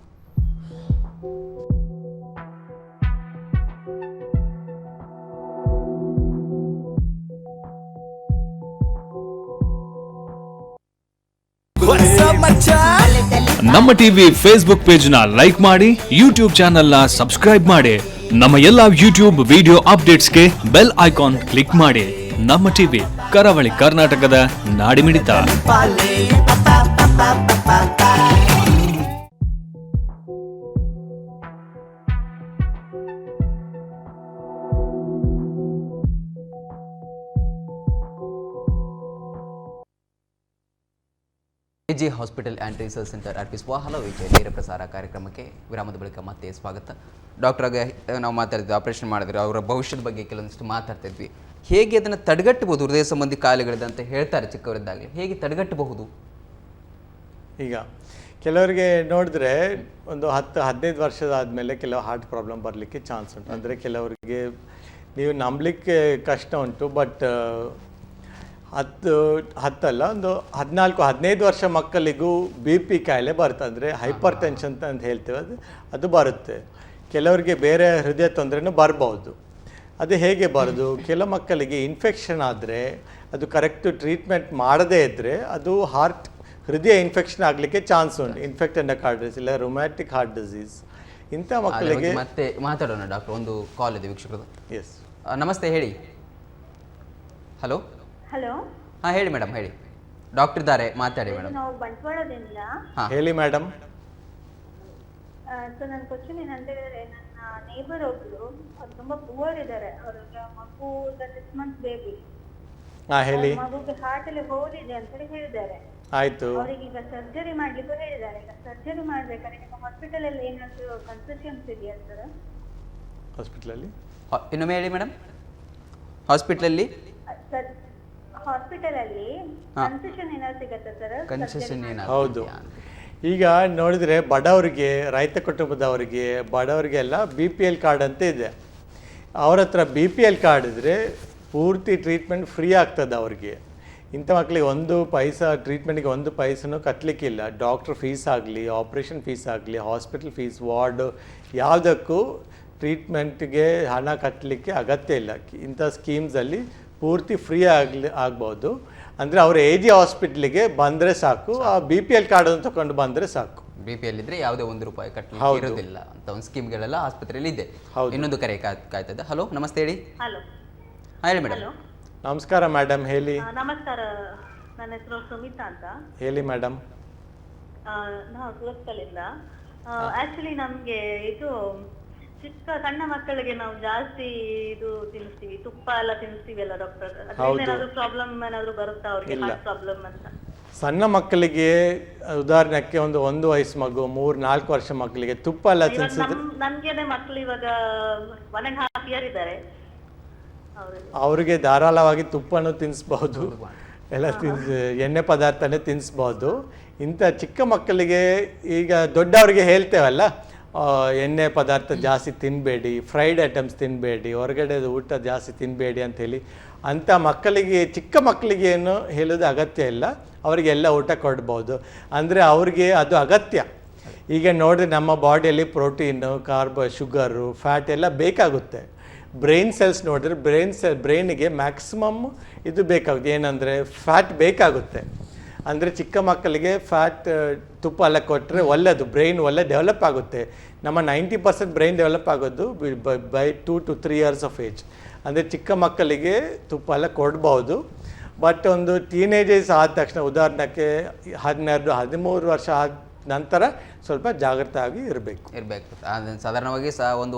ನಮ್ಮ ಟಿವಿ ಫೇಸ್ಬುಕ್ ಪೇಜ್ ನ ಲೈಕ್ ಮಾಡಿ, ಯೂಟ್ಯೂಬ್ ಚಾನೆಲ್ ನ ಸಬ್ಸ್ಕ್ರೈಬ್ ಮಾಡಿ. ನಮ್ಮ ಎಲ್ಲಾ ಯೂಟ್ಯೂಬ್ ವಿಡಿಯೋ ಅಪ್ಡೇಟ್ಸ್ಗೆ ಬೆಲ್ ಐಕಾನ್ ಕ್ಲಿಕ್ ಮಾಡಿ. ನಮ್ಮ ಟಿವಿ ಕರಾವಳಿ ಕರ್ನಾಟಕದ ನಾಡಿಮಿಡಿತ. AJ hospital and research centre ಅರ್ಪಿಸುವ ಹಲೋ AJ ನೇರ ಪ್ರಸಾರ ಕಾರ್ಯಕ್ರಮಕ್ಕೆ ವಿರಾಮದ ಬಳಿಕ ಮತ್ತೆ ಸ್ವಾಗತ. ಡಾಕ್ಟ್ರಾಗ ನಾವು ಮಾತಾಡಿದ್ವಿ, ಆಪರೇಷನ್ ಮಾಡಿದ್ವಿ, ಅವರ ಭವಿಷ್ಯದ ಬಗ್ಗೆ ಕೆಲವೊಂದಿಷ್ಟು ಮಾತಾಡ್ತಿದ್ವಿ. ಹೇಗೆ ಅದನ್ನು ತಡೆಗಟ್ಟಬಹುದು? ಹೃದಯ ಸಂಬಂಧಿ ಕಾಯಿಲೆಗಳಿದೆ ಅಂತ ಹೇಳ್ತಾರೆ ಚಿಕ್ಕವರಿದ್ದಾಗಲೇ, ಹೇಗೆ ತಡೆಗಟ್ಟಬಹುದು? ಈಗ ಕೆಲವರಿಗೆ ನೋಡಿದ್ರೆ ಒಂದು 10-15 ವರ್ಷದಾದಮೇಲೆ ಕೆಲವು ಹಾರ್ಟ್ ಪ್ರಾಬ್ಲಮ್ ಬರಲಿಕ್ಕೆ ಚಾನ್ಸ್ ಉಂಟು. ಅಂದರೆ ಕೆಲವರಿಗೆ ನೀವು ನಂಬಲಿಕ್ಕೆ ಕಷ್ಟ ಉಂಟು, ಬಟ್ 10 ಒಂದು 14-15 ವರ್ಷ ಮಕ್ಕಳಿಗೂ BP ಕಾಯಿಲೆ ಬರುತ್ತೆ. ಅಂದರೆ ಹೈಪರ್ ಟೆನ್ಷನ್ ಅಂತ ಹೇಳ್ತೇವೆ, ಅದು ಬರುತ್ತೆ. ಕೆಲವರಿಗೆ ಬೇರೆ ಹೃದಯ ತೊಂದರೆನೂ ಬರ್ಬೋದು. ಅದು ಹೇಗೆ ಬರೋದು? ಕೆಲವು ಮಕ್ಕಳಿಗೆ ಇನ್ಫೆಕ್ಷನ್ ಆದರೆ ಅದು ಕರೆಕ್ಟ್ ಟ್ರೀಟ್ಮೆಂಟ್ ಮಾಡದೇ ಇದ್ದರೆ ಅದು ಹೃದಯ ಇನ್ಫೆಕ್ಷನ್ ಆಗಲಿಕ್ಕೆ ಚಾನ್ಸ್ ಉಂಟು. ಇನ್ಫೆಕ್ಟ್ ಎಂಡೋಕಾರ್ಡಿಟಿಸ್ ಇಲ್ಲ ರೊಮ್ಯಾಟಿಕ್ ಹಾರ್ಟ್ ಡಿಸೀಸ್ ಇಂಥ ಮಕ್ಕಳಿಗೆ ಮತ್ತೆ ಮಾತಾಡೋಣ ಡಾಕ್ಟರ್. ಒಂದು ಕಾಲ್ ಇದೆ ವೀಕ್ಷಕರು. ಎಸ್, ನಮಸ್ತೆ, ಹೇಳಿ. ಹಲೋ. ಹಲೋ. ಹಾಂ ಹೇಳಿ ಮೇಡಮ್, ಹೇಳಿ. ಡಾಕ್ಟರ್ ಇದ್ದಾರೆ, ಮಾತಾಡಿ ಮೇಡಮ್. ನಾವು ಬಂಟ್ವಾಳದಿಂದ. ಹೇಳಿ ಮೇಡಮ್. ಸೊ ನನ್ನ ಕ್ವಶನ್ ಏನಂತ ಹೇಳಿದ್ರೆ, ನನ್ನ ನೇಬರ್ ಒಬ್ರು ಅವ್ರು ತುಂಬಾ ಪುವರ್ ಇದ್ದಾರೆ. ಅವ್ರಿಗೆ ಮಗು 6 months ಬೇಬಿ. ಹೇಳಿ. ಮಗುಗೆ ಹಾರ್ಟ್ ಅಲ್ಲಿ ಹೋಲ್ ಇದೆ ಅಂತ ಹೇಳಿದ್ದಾರೆ. ಆಯ್ತು. ಅವ್ರಿಗೆ ಈಗ ಸರ್ಜರಿ ಮಾಡ್ಲಿಕ್ಕೆ ಹೇಳಿದ್ದಾರೆ. ಈಗ ಸರ್ಜರಿ ಮಾಡ್ಬೇಕಾದ್ರೆ ನಿಮ್ಮ ಹಾಸ್ಪಿಟಲ್ ಅಲ್ಲಿ ಏನಾದ್ರು ಕನ್ಸೆಷನ್ಸ್ ಇದೆಯಾ ಸರ್? ಹಾಸ್ಪಿಟಲಲ್ಲಿ ಇನ್ನೊಮ್ಮೆ ಹೇಳಿ ಮೇಡಮ್. ಹಾಸ್ಪಿಟಲಲ್ಲಿ ಕನ್ಸೆಷನ್ ಏನಾದ್ರು ಸಿಗತ್ತಾ ಸರ್? ಕನ್ಸೆಷನ್ ಹೌದು. ಈಗ ನೋಡಿದರೆ ಬಡವರಿಗೆ, ರೈತ ಬಡವರಿಗೆಲ್ಲ BPL ಕಾರ್ಡ್ ಅಂತ ಇದೆ. ಅವ್ರ ಹತ್ರ BPL ಕಾರ್ಡ್ ಇದ್ದರೆ ಪೂರ್ತಿ ಟ್ರೀಟ್ಮೆಂಟ್ ಫ್ರೀ ಆಗ್ತದೆ ಅವ್ರಿಗೆ. ಇಂಥ ಮಕ್ಕಳಿಗೆ 1 ಪೈಸಾ ಟ್ರೀಟ್ಮೆಂಟಿಗೆ 1 ಪೈಸನೂ ಕಟ್ಟಲಿಕ್ಕಿಲ್ಲ. ಡಾಕ್ಟ್ರ್ ಫೀಸ್ ಆಗಲಿ, ಆಪ್ರೇಷನ್ ಫೀಸ್ ಆಗಲಿ, ಹಾಸ್ಪಿಟಲ್ ಫೀಸ್, ವಾರ್ಡ್ ಯಾವುದಕ್ಕೂ ಟ್ರೀಟ್ಮೆಂಟ್ಗೆ ಹಣ ಕಟ್ಟಲಿಕ್ಕೆ ಅಗತ್ಯ ಇಲ್ಲ. ಇಂಥ ಸ್ಕೀಮ್ಸಲ್ಲಿ ಪೂರ್ತಿ ಫ್ರೀ ಆಗ್ಬೋದು. ಅಂದರೆ ಅವರು AJ ಹಾಸ್ಪಿಟ್ಲಿಗೆ ಬಂದರೆ ಸಾಕು, ಆ BPL ಕಾರ್ಡನ್ನು ತಗೊಂಡು ಬಂದರೆ ಸಾಕು. BPL ಇದ್ರೆ ಯಾವುದೇ 1 ರೂಪಾಯಿ ಕಟ್ಟಲಿಕ್ಕೆ ಇರೋದಿಲ್ಲ ಅಂತ ಒಂದು ಸ್ಕೀಮ್ಗಳೆಲ್ಲ ಆಸ್ಪತ್ರೆಯಲ್ಲಿ ಇದೆ. ಇನ್ನೊಂದು ಕರೆ ಕಾಯ್ತದೆ. ಹಲೋ, ನಮಸ್ತೆ, ಹೇಳಿ. ಹಲೋ. ಹೇಳಿ ಮೇಡಮ್. ನಮಸ್ಕಾರ ಮೇಡಮ್, ಹೇಳಿ. ನಮಸ್ಕಾರ, ನನ್ನ ಹೆಸರು ಸುಮಿತಾ ಅಂತ. ಹೇಳಿ ಮೇಡಮ್. ನಾವು ಸುರತ್ಕಲ್ಲಿಂದ. ಆಕ್ಚುಲಿ ನಮ್ಗೆ ಇದು ಸಣ್ಣ ಮಕ್ಕಳಿಗೆ ನಾವು ಜಾಸ್ತಿ ಇದು ತಿನ್ನಿಸ್ತೀವಿ, ತುಪ್ಪ ಎಲ್ಲ ತಿನ್ನಿಸ್ತೀವಿ ಅಲ್ಲ ಡಾಕ್ಟರ್? ಅದರಿಂದ ಏನಾದ್ರು ಪ್ರಾಬ್ಲಮ್ ಏನಾದ್ರು ಬರುತ್ತಾ ಅವ್ರಿಗೆ, ಹಾರ್ಟ್ ಪ್ರಾಬ್ಲಮ್ ಅಂತ? ಸಣ್ಣ ಮಕ್ಕಳಿಗೆ ಉದಾಹರಣೆಗೆ ಒಂದು ವಯಸ್ಸು ಮಗು, 3-4 ವರ್ಷ ಮಕ್ಕಳಿಗೆ ತುಪ್ಪ ಎಲ್ಲ ತಿನ್ಸಿದ್ರೆ, ನನ್ಗೇನೆ ಮಕ್ಕಳು ಇವಾಗ 1.5 year ಇದ್ದಾರೆ, ಅವರಿಗೆ ಧಾರಾಳವಾಗಿ ತುಪ್ಪನೂ ತಿನ್ನಿಸ್ಬಹುದು, ಎಲ್ಲ ಎಣ್ಣೆ ಪದಾರ್ಥನೇ ತಿನ್ನಿಸ್ಬೋದು. ಇಂಥ ಚಿಕ್ಕ ಮಕ್ಕಳಿಗೆ ಈಗ ದೊಡ್ಡವರಿಗೆ ಹೇಳ್ತೇವಲ್ಲ, ಎಣ್ಣೆ ಪದಾರ್ಥ ಜಾಸ್ತಿ ತಿನ್ನಬೇಡಿ, ಫ್ರೈಡ್ ಐಟಮ್ಸ್ ತಿನ್ನಬೇಡಿ, ಹೊರಗಡೆ ಊಟ ಜಾಸ್ತಿ ತಿನ್ನಬೇಡಿ ಅಂಥೇಳಿ. ಅಂಥ ಮಕ್ಕಳಿಗೆ, ಚಿಕ್ಕ ಮಕ್ಕಳಿಗೆ ಏನು ಹೇಳೋದು ಅಗತ್ಯ ಇಲ್ಲ, ಅವರಿಗೆಲ್ಲ ಊಟ ಕೊಡ್ಬೋದು. ಅಂದರೆ ಅವ್ರಿಗೆ ಅದು ಅಗತ್ಯ. ಈಗ ನೋಡಿದ್ರೆ ನಮ್ಮ ಬಾಡಿಯಲ್ಲಿ ಪ್ರೋಟೀನು, ಶುಗರು, ಫ್ಯಾಟ್ ಎಲ್ಲ ಬೇಕಾಗುತ್ತೆ. ಬ್ರೈನ್ ಸೆಲ್ಸ್ ನೋಡಿದ್ರೆ ಬ್ರೈನಿಗೆ ಮ್ಯಾಕ್ಸಿಮಮ್ ಇದು ಬೇಕಾಗುತ್ತೆ, ಏನಂದರೆ ಫ್ಯಾಟ್ ಬೇಕಾಗುತ್ತೆ. ಅಂದರೆ ಚಿಕ್ಕ ಮಕ್ಕಳಿಗೆ ಫ್ಯಾಟ್ ತುಪ್ಪ ಎಲ್ಲ ಕೊಟ್ಟರೆ ಒಳ್ಳೆಯದು, ಬ್ರೈನ್ ಒಳ್ಳೆ ಡೆವಲಪ್ ಆಗುತ್ತೆ. ನಮ್ಮ 90% ಬ್ರೈನ್ ಡೆವಲಪ್ ಆಗೋದು by 2 to 3 years of age. ಅಂದರೆ ಚಿಕ್ಕ ಮಕ್ಕಳಿಗೆ ತುಪ್ಪ ಎಲ್ಲ ಕೊಡ್ಬೋದು. ಬಟ್ ಒಂದು ಟೀನೇಜರ್ಸ್ ಆದ ತಕ್ಷಣ ಉದಾಹರಣೆಗೆ 12-13 ವರ್ಷ ಆದ ನಂತರ ಸ್ವಲ್ಪ ಜಾಗ್ರತೆ ಆಗಿ ಇರಬೇಕು. ಸಾಧಾರಣವಾಗಿ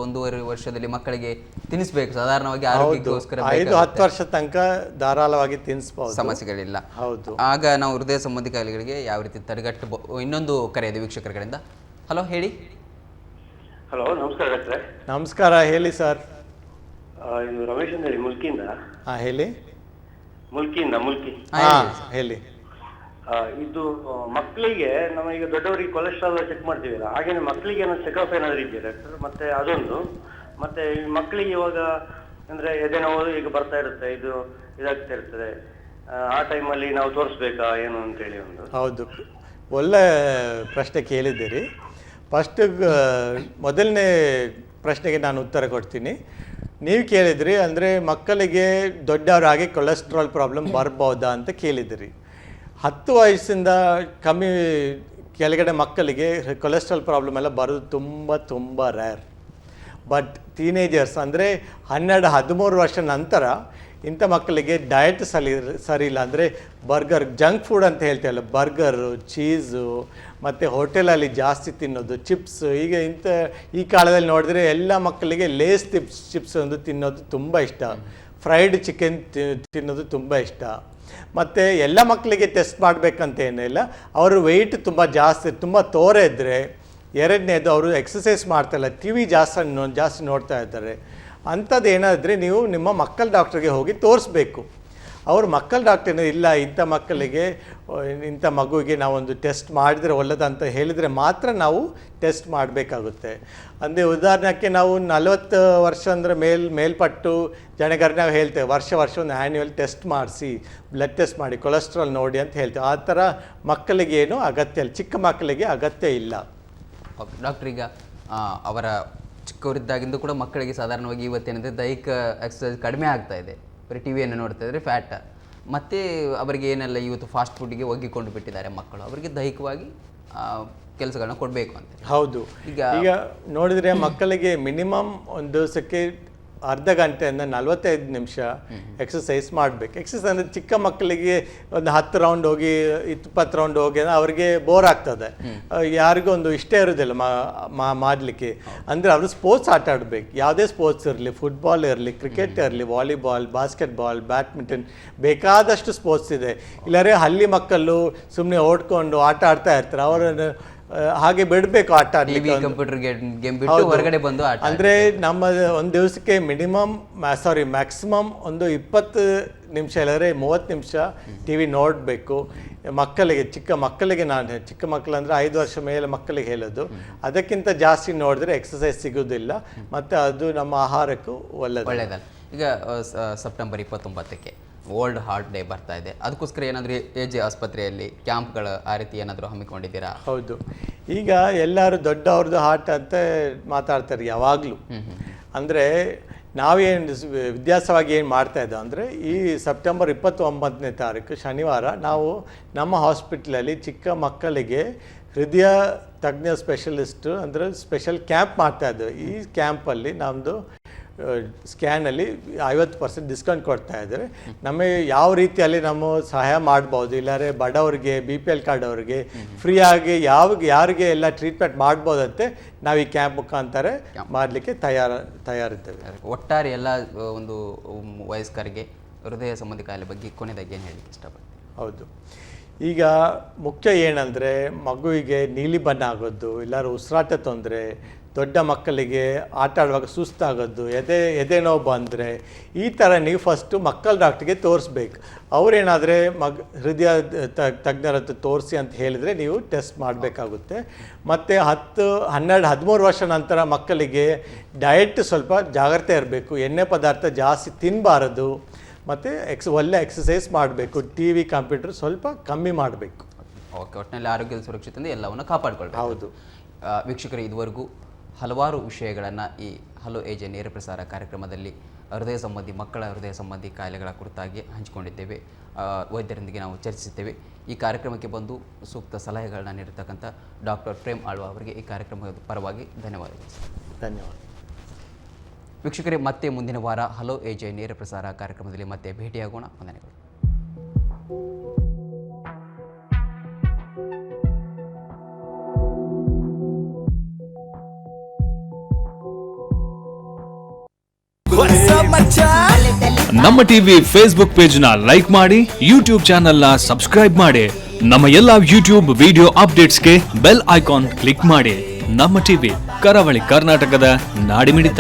ಒಂದೂವರೆ ವರ್ಷದಲ್ಲಿ ಮಕ್ಕಳಿಗೆ ತಿನ್ನಿಸ್ಬೇಕು ಸಾಧಾರಣವಾಗಿ ಆರೋಗ್ಯಕ್ಕೋಸ್ಕರ. 5-10 ವರ್ಷ ತನಕ ಧಾರಾಳವಾಗಿ ತಿನ್ನಿಸ್ಬೋದು, ಸಮಸ್ಯೆಗಳಿಲ್ಲ. ಹೌದು. ಆಗ ನಾವು ಹೃದಯ ಸಂಬಂಧಿ ಕಾಯಿಲೆಗಳಿಗೆ ಯಾವ ರೀತಿ ತಡೆಗಟ್ಟಬಹುದು. ಇನ್ನೊಂದು ಕರೆ ಇದೆ ವೀಕ್ಷಕರ ಕಡೆಯಿಂದ. ಹಲೋ, ಹೇಳಿ. ಹಲೋ, ನಮಸ್ಕಾರ ಡಾಕ್ಟ್ರೆ. ನಮಸ್ಕಾರ, ಹೇಳಿ ಸರ್. ಇದು ರಮೇಶ್ ಅಂತ ಹೇಳಿ ಮುಲ್ಕಿಯಿಂದ. ಹಾಂ, ಹೇಳಿ. ಮುಲ್ಕಿ. ಹಾಂ, ಹೇಳಿ. ಇದು ಮಕ್ಕಳಿಗೆ ನಮೀಗ ದೊಡ್ಡವರಿಗೆ ಕೊಲೆಸ್ಟ್ರಾಲ್ ಚೆಕ್ ಮಾಡ್ತೀವಲ್ಲ, ಹಾಗೇನೆ ಮಕ್ಕಳಿಗೆ ಏನೋ ಚೆಕಪ್ ಏನಾದ್ರು ಇದೆಯಾ ಡಾಕ್ಟರ್? ಮತ್ತೆ ಅದೊಂದು, ಮತ್ತೆ ಮಕ್ಕಳಿಗೆ ಇವಾಗ ಅಂದ್ರೆ ಎದೆ ನೋವು ಈಗ ಬರ್ತಾ ಇರುತ್ತೆ, ಇದಾಗ್ತಾ ಇರ್ತದೆ, ಆ ಟೈಮಲ್ಲಿ ನಾವು ತೋರಿಸ್ಬೇಕಾ ಏನು ಅಂತೇಳಿ ಒಂದು. ಹೌದು, ಒಳ್ಳೆ ಪ್ರಶ್ನೆ ಕೇಳಿದ್ದೀರಿ. ಫಸ್ಟ್ ಮೊದಲನೇ ಪ್ರಶ್ನೆಗೆ ನಾನು ಉತ್ತರ ಕೊಡ್ತೀನಿ. ನೀವು ಕೇಳಿದ್ರಿ ಅಂದರೆ ಮಕ್ಕಳಿಗೆ ದೊಡ್ಡವರಾಗಿ ಕೊಲೆಸ್ಟ್ರಾಲ್ ಪ್ರಾಬ್ಲಮ್ ಬರ್ಬೋದಾ ಅಂತ ಕೇಳಿದಿರಿ. 10 ವಯಸ್ಸಿಂದ ಕಮ್ಮಿ ಕೆಳಗಡೆ ಮಕ್ಕಳಿಗೆ ಕೊಲೆಸ್ಟ್ರಾಲ್ ಪ್ರಾಬ್ಲಮ್ ಎಲ್ಲ ಬರೋದು ತುಂಬ ರೇರ್. ಬಟ್ ಟೀನೇಜರ್ಸ್ ಅಂದರೆ 12-13 ವರ್ಷ ನಂತರ ಇಂಥ ಮಕ್ಕಳಿಗೆ ಡಯಟ್ ಸರಿ ಇಲ್ಲ ಅಂದರೆ ಬರ್ಗರ್, ಜಂಕ್ ಫುಡ್ ಅಂತ ಹೇಳ್ತೀವಲ್ಲ, ಬರ್ಗರು, ಚೀಸು ಮತ್ತು ಹೋಟೆಲಲ್ಲಿ ಜಾಸ್ತಿ ತಿನ್ನೋದು, ಚಿಪ್ಸ್. ಈಗ ಈ ಕಾಲದಲ್ಲಿ ನೋಡಿದ್ರೆ ಎಲ್ಲ ಮಕ್ಕಳಿಗೆ ಲೇಸ್ ಚಿಪ್ಸ್ ಒಂದು ತಿನ್ನೋದು ತುಂಬ ಇಷ್ಟ, ಫ್ರೈಡ್ ಚಿಕನ್ ತಿನ್ನೋದು ತುಂಬ ಇಷ್ಟ. ಮತ್ತು ಎಲ್ಲ ಮಕ್ಕಳಿಗೆ ಟೆಸ್ಟ್ ಮಾಡಬೇಕಂತ ಏನಿಲ್ಲ, ಅವರು ವೆಯ್ಟ್ ತುಂಬ ಜಾಸ್ತಿ, ತುಂಬ ತೋರೆ ಇದ್ದರೆ. ಎರಡನೇದು, ಅವರು ಎಕ್ಸಸೈಸ್ ಮಾಡ್ತಾಯಿಲ್ಲ, ಟಿ ವಿ ಜಾಸ್ತಿ ನೋಡ್ತಾ ಇದ್ದಾರೆ. ಅಂಥದ್ದು ಏನಾದರೆ ನೀವು ನಿಮ್ಮ ಮಕ್ಕಳ ಡಾಕ್ಟ್ರಿಗೆ ಹೋಗಿ ತೋರಿಸ್ಬೇಕು. ಅವರು ಮಕ್ಕಳ ಡಾಕ್ಟರ್ ಇಲ್ಲ, ಇಂಥ ಮಕ್ಕಳಿಗೆ, ಇಂಥ ಮಗುವಿಗೆ ನಾವೊಂದು ಟೆಸ್ಟ್ ಮಾಡಿದರೆ ಒಳ್ಳೆದಂತ ಹೇಳಿದರೆ ಮಾತ್ರ ನಾವು ಟೆಸ್ಟ್ ಮಾಡಬೇಕಾಗುತ್ತೆ. ಅಂದರೆ ಉದಾಹರಣೆಗೆ ನಾವು 40 ವರ್ಷ ಅಂದರೆ ಮೇಲ್ಪಟ್ಟು ಜನಗರಿಗೆ ನಾವು ಹೇಳ್ತೇವೆ ವರ್ಷ ಒಂದು ಆ್ಯನ್ಯುವಲ್ ಟೆಸ್ಟ್ ಮಾಡಿಸಿ, ಬ್ಲಡ್ ಟೆಸ್ಟ್ ಮಾಡಿ, ಕೊಲೆಸ್ಟ್ರಾಲ್ ನೋಡಿ ಅಂತ ಹೇಳ್ತೇವೆ. ಆ ಥರ ಮಕ್ಕಳಿಗೇನು ಅಗತ್ಯ ಇಲ್ಲ, ಚಿಕ್ಕ ಮಕ್ಕಳಿಗೆ ಅಗತ್ಯ ಇಲ್ಲ. ಡಾಕ್ಟರ್, ಈಗ ಅವರ ಚಿಕ್ಕವರಿದ್ದಾಗಿಂದ ಕೂಡ ಮಕ್ಕಳಿಗೆ ಸಾಧಾರಣವಾಗಿ ಇವತ್ತೇನಿದೆ ದೈಹಿಕ ಎಕ್ಸಸೈಸ್ ಕಡಿಮೆ ಆಗ್ತಾ ಇದೆ, ಬರೀ ಟಿ ವಿಯನ್ನು ನೋಡ್ತಾ ಇದ್ದಾರೆ, ಫ್ಯಾಟ್. ಮತ್ತು ಅವರಿಗೆ ಏನೆಲ್ಲ ಇವತ್ತು ಫಾಸ್ಟ್ ಫುಡ್ಗೆ ಒಗ್ಗಿಕೊಂಡು ಬಿಟ್ಟಿದ್ದಾರೆ ಮಕ್ಕಳು, ಅವರಿಗೆ ದೈಹಿಕವಾಗಿ ಕೆಲಸಗಳನ್ನ ಕೊಡಬೇಕು ಅಂತ. ಹೌದು. ಈಗ ನೋಡಿದರೆ ಮಕ್ಕಳಿಗೆ ಮಿನಿಮಮ್ ಒಂದು ದಿವಸಕ್ಕೆ ಅರ್ಧ ಗಂಟೆಯಿಂದ 45 ನಿಮಿಷ ಎಕ್ಸಸೈಸ್ ಮಾಡಬೇಕು. ಎಕ್ಸಸೈಸ್ ಅಂದರೆ ಚಿಕ್ಕ ಮಕ್ಕಳಿಗೆ ಒಂದು 10 ರೌಂಡ್ ಹೋಗಿ 20 ರೌಂಡ್ ಹೋಗಿ ಅವರಿಗೆ ಬೋರ್ ಆಗ್ತದೆ, ಯಾರಿಗೂ ಒಂದು ಇಷ್ಟ ಇರೋದಿಲ್ಲ ಮಾಡಲಿಕ್ಕೆ. ಅಂದರೆ ಅವರು ಸ್ಪೋರ್ಟ್ಸ್ ಆಟ ಆಡಬೇಕು, ಯಾವುದೇ ಸ್ಪೋರ್ಟ್ಸ್ ಇರಲಿ, ಫುಟ್ಬಾಲ್ ಇರಲಿ, ಕ್ರಿಕೆಟ್ ಇರಲಿ, ವಾಲಿಬಾಲ್, ಬಾಸ್ಕೆಟ್ಬಾಲ್, ಬ್ಯಾಡ್ಮಿಂಟನ್, ಬೇಕಾದಷ್ಟು ಸ್ಪೋರ್ಟ್ಸ್ ಇದೆ. ಇಲ್ಲರೇ ಹಳ್ಳಿ ಮಕ್ಕಳು ಸುಮ್ಮನೆ ಓಡ್ಕೊಂಡು ಆಟ ಆಡ್ತಾ ಇರ್ತಾರೆ, ಅವರನ್ನು ಹಾಗೆ ಬಿಡಬೇಕು ಆಟ ಆಡಲಿಕ್ಕೆ. ಕಂಪ್ಯೂಟರ್ ಗೇಮ್ ಬಿಟ್ಟು ಹೊರಗಡೆ ಬಂದು ಆಟ. ಅಂದರೆ ನಮ್ಮ ಒಂದು ದಿವಸಕ್ಕೆ ಮ್ಯಾಕ್ಸಿಮಮ್ ಒಂದು 20 ನಿಮಿಷ ಇಲ್ಲದ್ರೆ 30 ನಿಮಿಷ ಟಿ ವಿ ನೋಡಬೇಕು. ಮಕ್ಕಳಿಗೆ, ಚಿಕ್ಕ ಮಕ್ಕಳಿಗೆ, ನಾನು ಚಿಕ್ಕ ಮಕ್ಕಳು ಅಂದರೆ 5 ವರ್ಷ ಮೇಲೆ ಮಕ್ಕಳಿಗೆ ಹೇಳೋದು. ಅದಕ್ಕಿಂತ ಜಾಸ್ತಿ ನೋಡಿದ್ರೆ ಎಕ್ಸಸೈಸ್ ಸಿಗೋದಿಲ್ಲ ಮತ್ತು ಅದು ನಮ್ಮ ಆಹಾರಕ್ಕೂ ಒಳ್ಳೆಯದಲ್ಲ. ಈಗ ಸೆಪ್ಟೆಂಬರ್ 29ಕ್ಕೆ ವರ್ಲ್ಡ್ ಹಾರ್ಟ್ ಡೇ ಬರ್ತಾ ಇದೆ, ಅದಕ್ಕೋಸ್ಕರ ಏನಾದರೂ AJ ಆಸ್ಪತ್ರೆಯಲ್ಲಿ ಕ್ಯಾಂಪ್ಗಳು ಆ ರೀತಿ ಏನಾದರೂ ಹಮ್ಮಿಕೊಂಡಿದ್ದೀರಾ? ಹೌದು. ಈಗ ಎಲ್ಲರೂ ದೊಡ್ಡವ್ರದ್ದು ಹಾರ್ಟ್ ಅಂತ ಮಾತಾಡ್ತಾರೆ ಯಾವಾಗಲೂ. ಅಂದರೆ ನಾವೇನು ವ್ಯತ್ಯಾಸವಾಗಿ ಏನು ಮಾಡ್ತಾ ಇದ್ದೋ ಅಂದರೆ, ಈ ಸೆಪ್ಟೆಂಬರ್ 29ನೇ ತಾರೀಕು ಶನಿವಾರ ನಾವು ನಮ್ಮ ಹಾಸ್ಪಿಟ್ಲಲ್ಲಿ ಚಿಕ್ಕ ಮಕ್ಕಳಿಗೆ ಹೃದಯ ತಜ್ಞ ಸ್ಪೆಷಲಿಸ್ಟು ಅಂದರೆ ಸ್ಪೆಷಲ್ ಕ್ಯಾಂಪ್ ಮಾಡ್ತಾ ಇದ್ದೆವು. ಈ ಕ್ಯಾಂಪಲ್ಲಿ ನಮ್ಮದು ಸ್ಕ್ಯಾನಲ್ಲಿ 50% ಡಿಸ್ಕೌಂಟ್ ಕೊಡ್ತಾ ಇದ್ದಾರೆ. ನಮಗೆ ಯಾವ ರೀತಿಯಲ್ಲಿ ನಮ್ಮ ಸಹಾಯ ಮಾಡ್ಬೋದು, ಇಲ್ಲಾಂದರೆ ಬಡವರಿಗೆ, BPL ಕಾರ್ಡ್ ಅವರಿಗೆ ಫ್ರೀಯಾಗಿ ಯಾರಿಗೆ ಎಲ್ಲ ಟ್ರೀಟ್ಮೆಂಟ್ ಮಾಡ್ಬೋದಂತೆ ನಾವು ಈ ಕ್ಯಾಂಪ್ ಮುಖಾಂತರ ಮಾಡಲಿಕ್ಕೆ ತಯಾರಿದ್ದೇವೆ. ಒಟ್ಟಾರೆ ಎಲ್ಲ ಒಂದು ವಯಸ್ಕರಿಗೆ ಹೃದಯ ಸಂಬಂಧಿ ಕಾಯಿಲೆ ಬಗ್ಗೆ ಕೊನೆಯದಾಗಿ ಏನು ಹೇಳಲಿಕ್ಕೆ ಇಷ್ಟಪಡ್ತೀನಿ? ಹೌದು. ಈಗ ಮುಖ್ಯ ಏನಂದರೆ, ಮಗುವಿಗೆ ನೀಲಿ ಬಣ್ಣ ಆಗೋದು, ಇಲ್ಲಾರು ಉಸಿರಾಟ ತೊಂದರೆ, ದೊಡ್ಡ ಮಕ್ಕಳಿಗೆ ಆಟ ಆಡುವಾಗ ಸುಸ್ತಾಗೋದು, ಎದೆ ನೋವು ಬಂದರೆ, ಈ ಥರ ನೀವು ಫಸ್ಟು ಮಕ್ಕಳ ಡಾಕ್ಟ್ರಿಗೆ ತೋರಿಸ್ಬೇಕು. ಅವರೇನಾದರೆ ಹೃದಯ ತಜ್ಞರ ಹತ್ರ ತೋರಿಸಿ ಅಂತ ಹೇಳಿದರೆ ನೀವು ಟೆಸ್ಟ್ ಮಾಡಬೇಕಾಗುತ್ತೆ. ಮತ್ತು 10, 12, 13 ವರ್ಷ ನಂತರ ಮಕ್ಕಳಿಗೆ ಡಯಟ್ ಸ್ವಲ್ಪ ಜಾಗ್ರತೆ ಇರಬೇಕು, ಎಣ್ಣೆ ಪದಾರ್ಥ ಜಾಸ್ತಿ ತಿನ್ನಬಾರದು, ಮತ್ತು ಒಳ್ಳೆ ಎಕ್ಸಸೈಸ್ ಮಾಡಬೇಕು, ಟಿ ವಿ ಕಂಪ್ಯೂಟರ್ ಸ್ವಲ್ಪ ಕಮ್ಮಿ ಮಾಡಬೇಕು. ಓಕೆ, ಒಟ್ಟಿನಲ್ಲಿ ಆರೋಗ್ಯದ ಸುರಕ್ಷತೆಯಿಂದ ಎಲ್ಲವನ್ನು ಕಾಪಾಡಿಕೊಳ್ಬೇಕು. ಹೌದು. ವೀಕ್ಷಕರು, ಇದುವರೆಗೂ ಹಲವಾರು ವಿಷಯಗಳನ್ನು ಈ ಹಲೋ AJ ನೇರ ಪ್ರಸಾರ ಕಾರ್ಯಕ್ರಮದಲ್ಲಿ ಮಕ್ಕಳ ಹೃದಯ ಸಂಬಂಧಿ ಕಾಯಿಲೆಗಳ ಕುರಿತಾಗಿ ಹಂಚಿಕೊಂಡಿದ್ದೇವೆ. ವೈದ್ಯರೊಂದಿಗೆ ನಾವು ಚರ್ಚಿಸಿದ್ದೇವೆ. ಈ ಕಾರ್ಯಕ್ರಮಕ್ಕೆ ಬಂದು ಸೂಕ್ತ ಸಲಹೆಗಳನ್ನ ನೀಡಿರ್ತಕ್ಕಂಥ ಡಾಕ್ಟರ್ ಪ್ರೇಮ್ ಆಳ್ವ ಅವರಿಗೆ ಈ ಕಾರ್ಯಕ್ರಮದ ಪರವಾಗಿ ಧನ್ಯವಾದಗಳು. ಧನ್ಯವಾದ. ವೀಕ್ಷಕರೇ, ಮತ್ತೆ ಮುಂದಿನ ವಾರ ಹಲೋ ಎಜೆ ನೇರ ಪ್ರಸಾರ ಕಾರ್ಯಕ್ರಮದಲ್ಲಿ ಮತ್ತೆ ಭೇಟಿಯಾಗೋಣ. ವಂದನೆಗಳು. ನಮ್ಮ ಟಿವಿ ಫೇಸ್ಬುಕ್ ಪೇಜ್ ನ ಲೈಕ್ ಮಾಡಿ, ಯೂಟ್ಯೂಬ್ ಚಾನೆಲ್ ನ ಸಬ್ಸ್ಕ್ರೈಬ್ ಮಾಡಿ. ನಮ್ಮ ಎಲ್ಲಾ ಯೂಟ್ಯೂಬ್ ವಿಡಿಯೋ ಅಪ್ಡೇಟ್ಸ್ಗೆ ಬೆಲ್ ಐಕಾನ್ ಕ್ಲಿಕ್ ಮಾಡಿ. ನಮ್ಮ ಟಿವಿ, ಕರಾವಳಿ ಕರ್ನಾಟಕದ ನಾಡಿಮಿಡಿತ.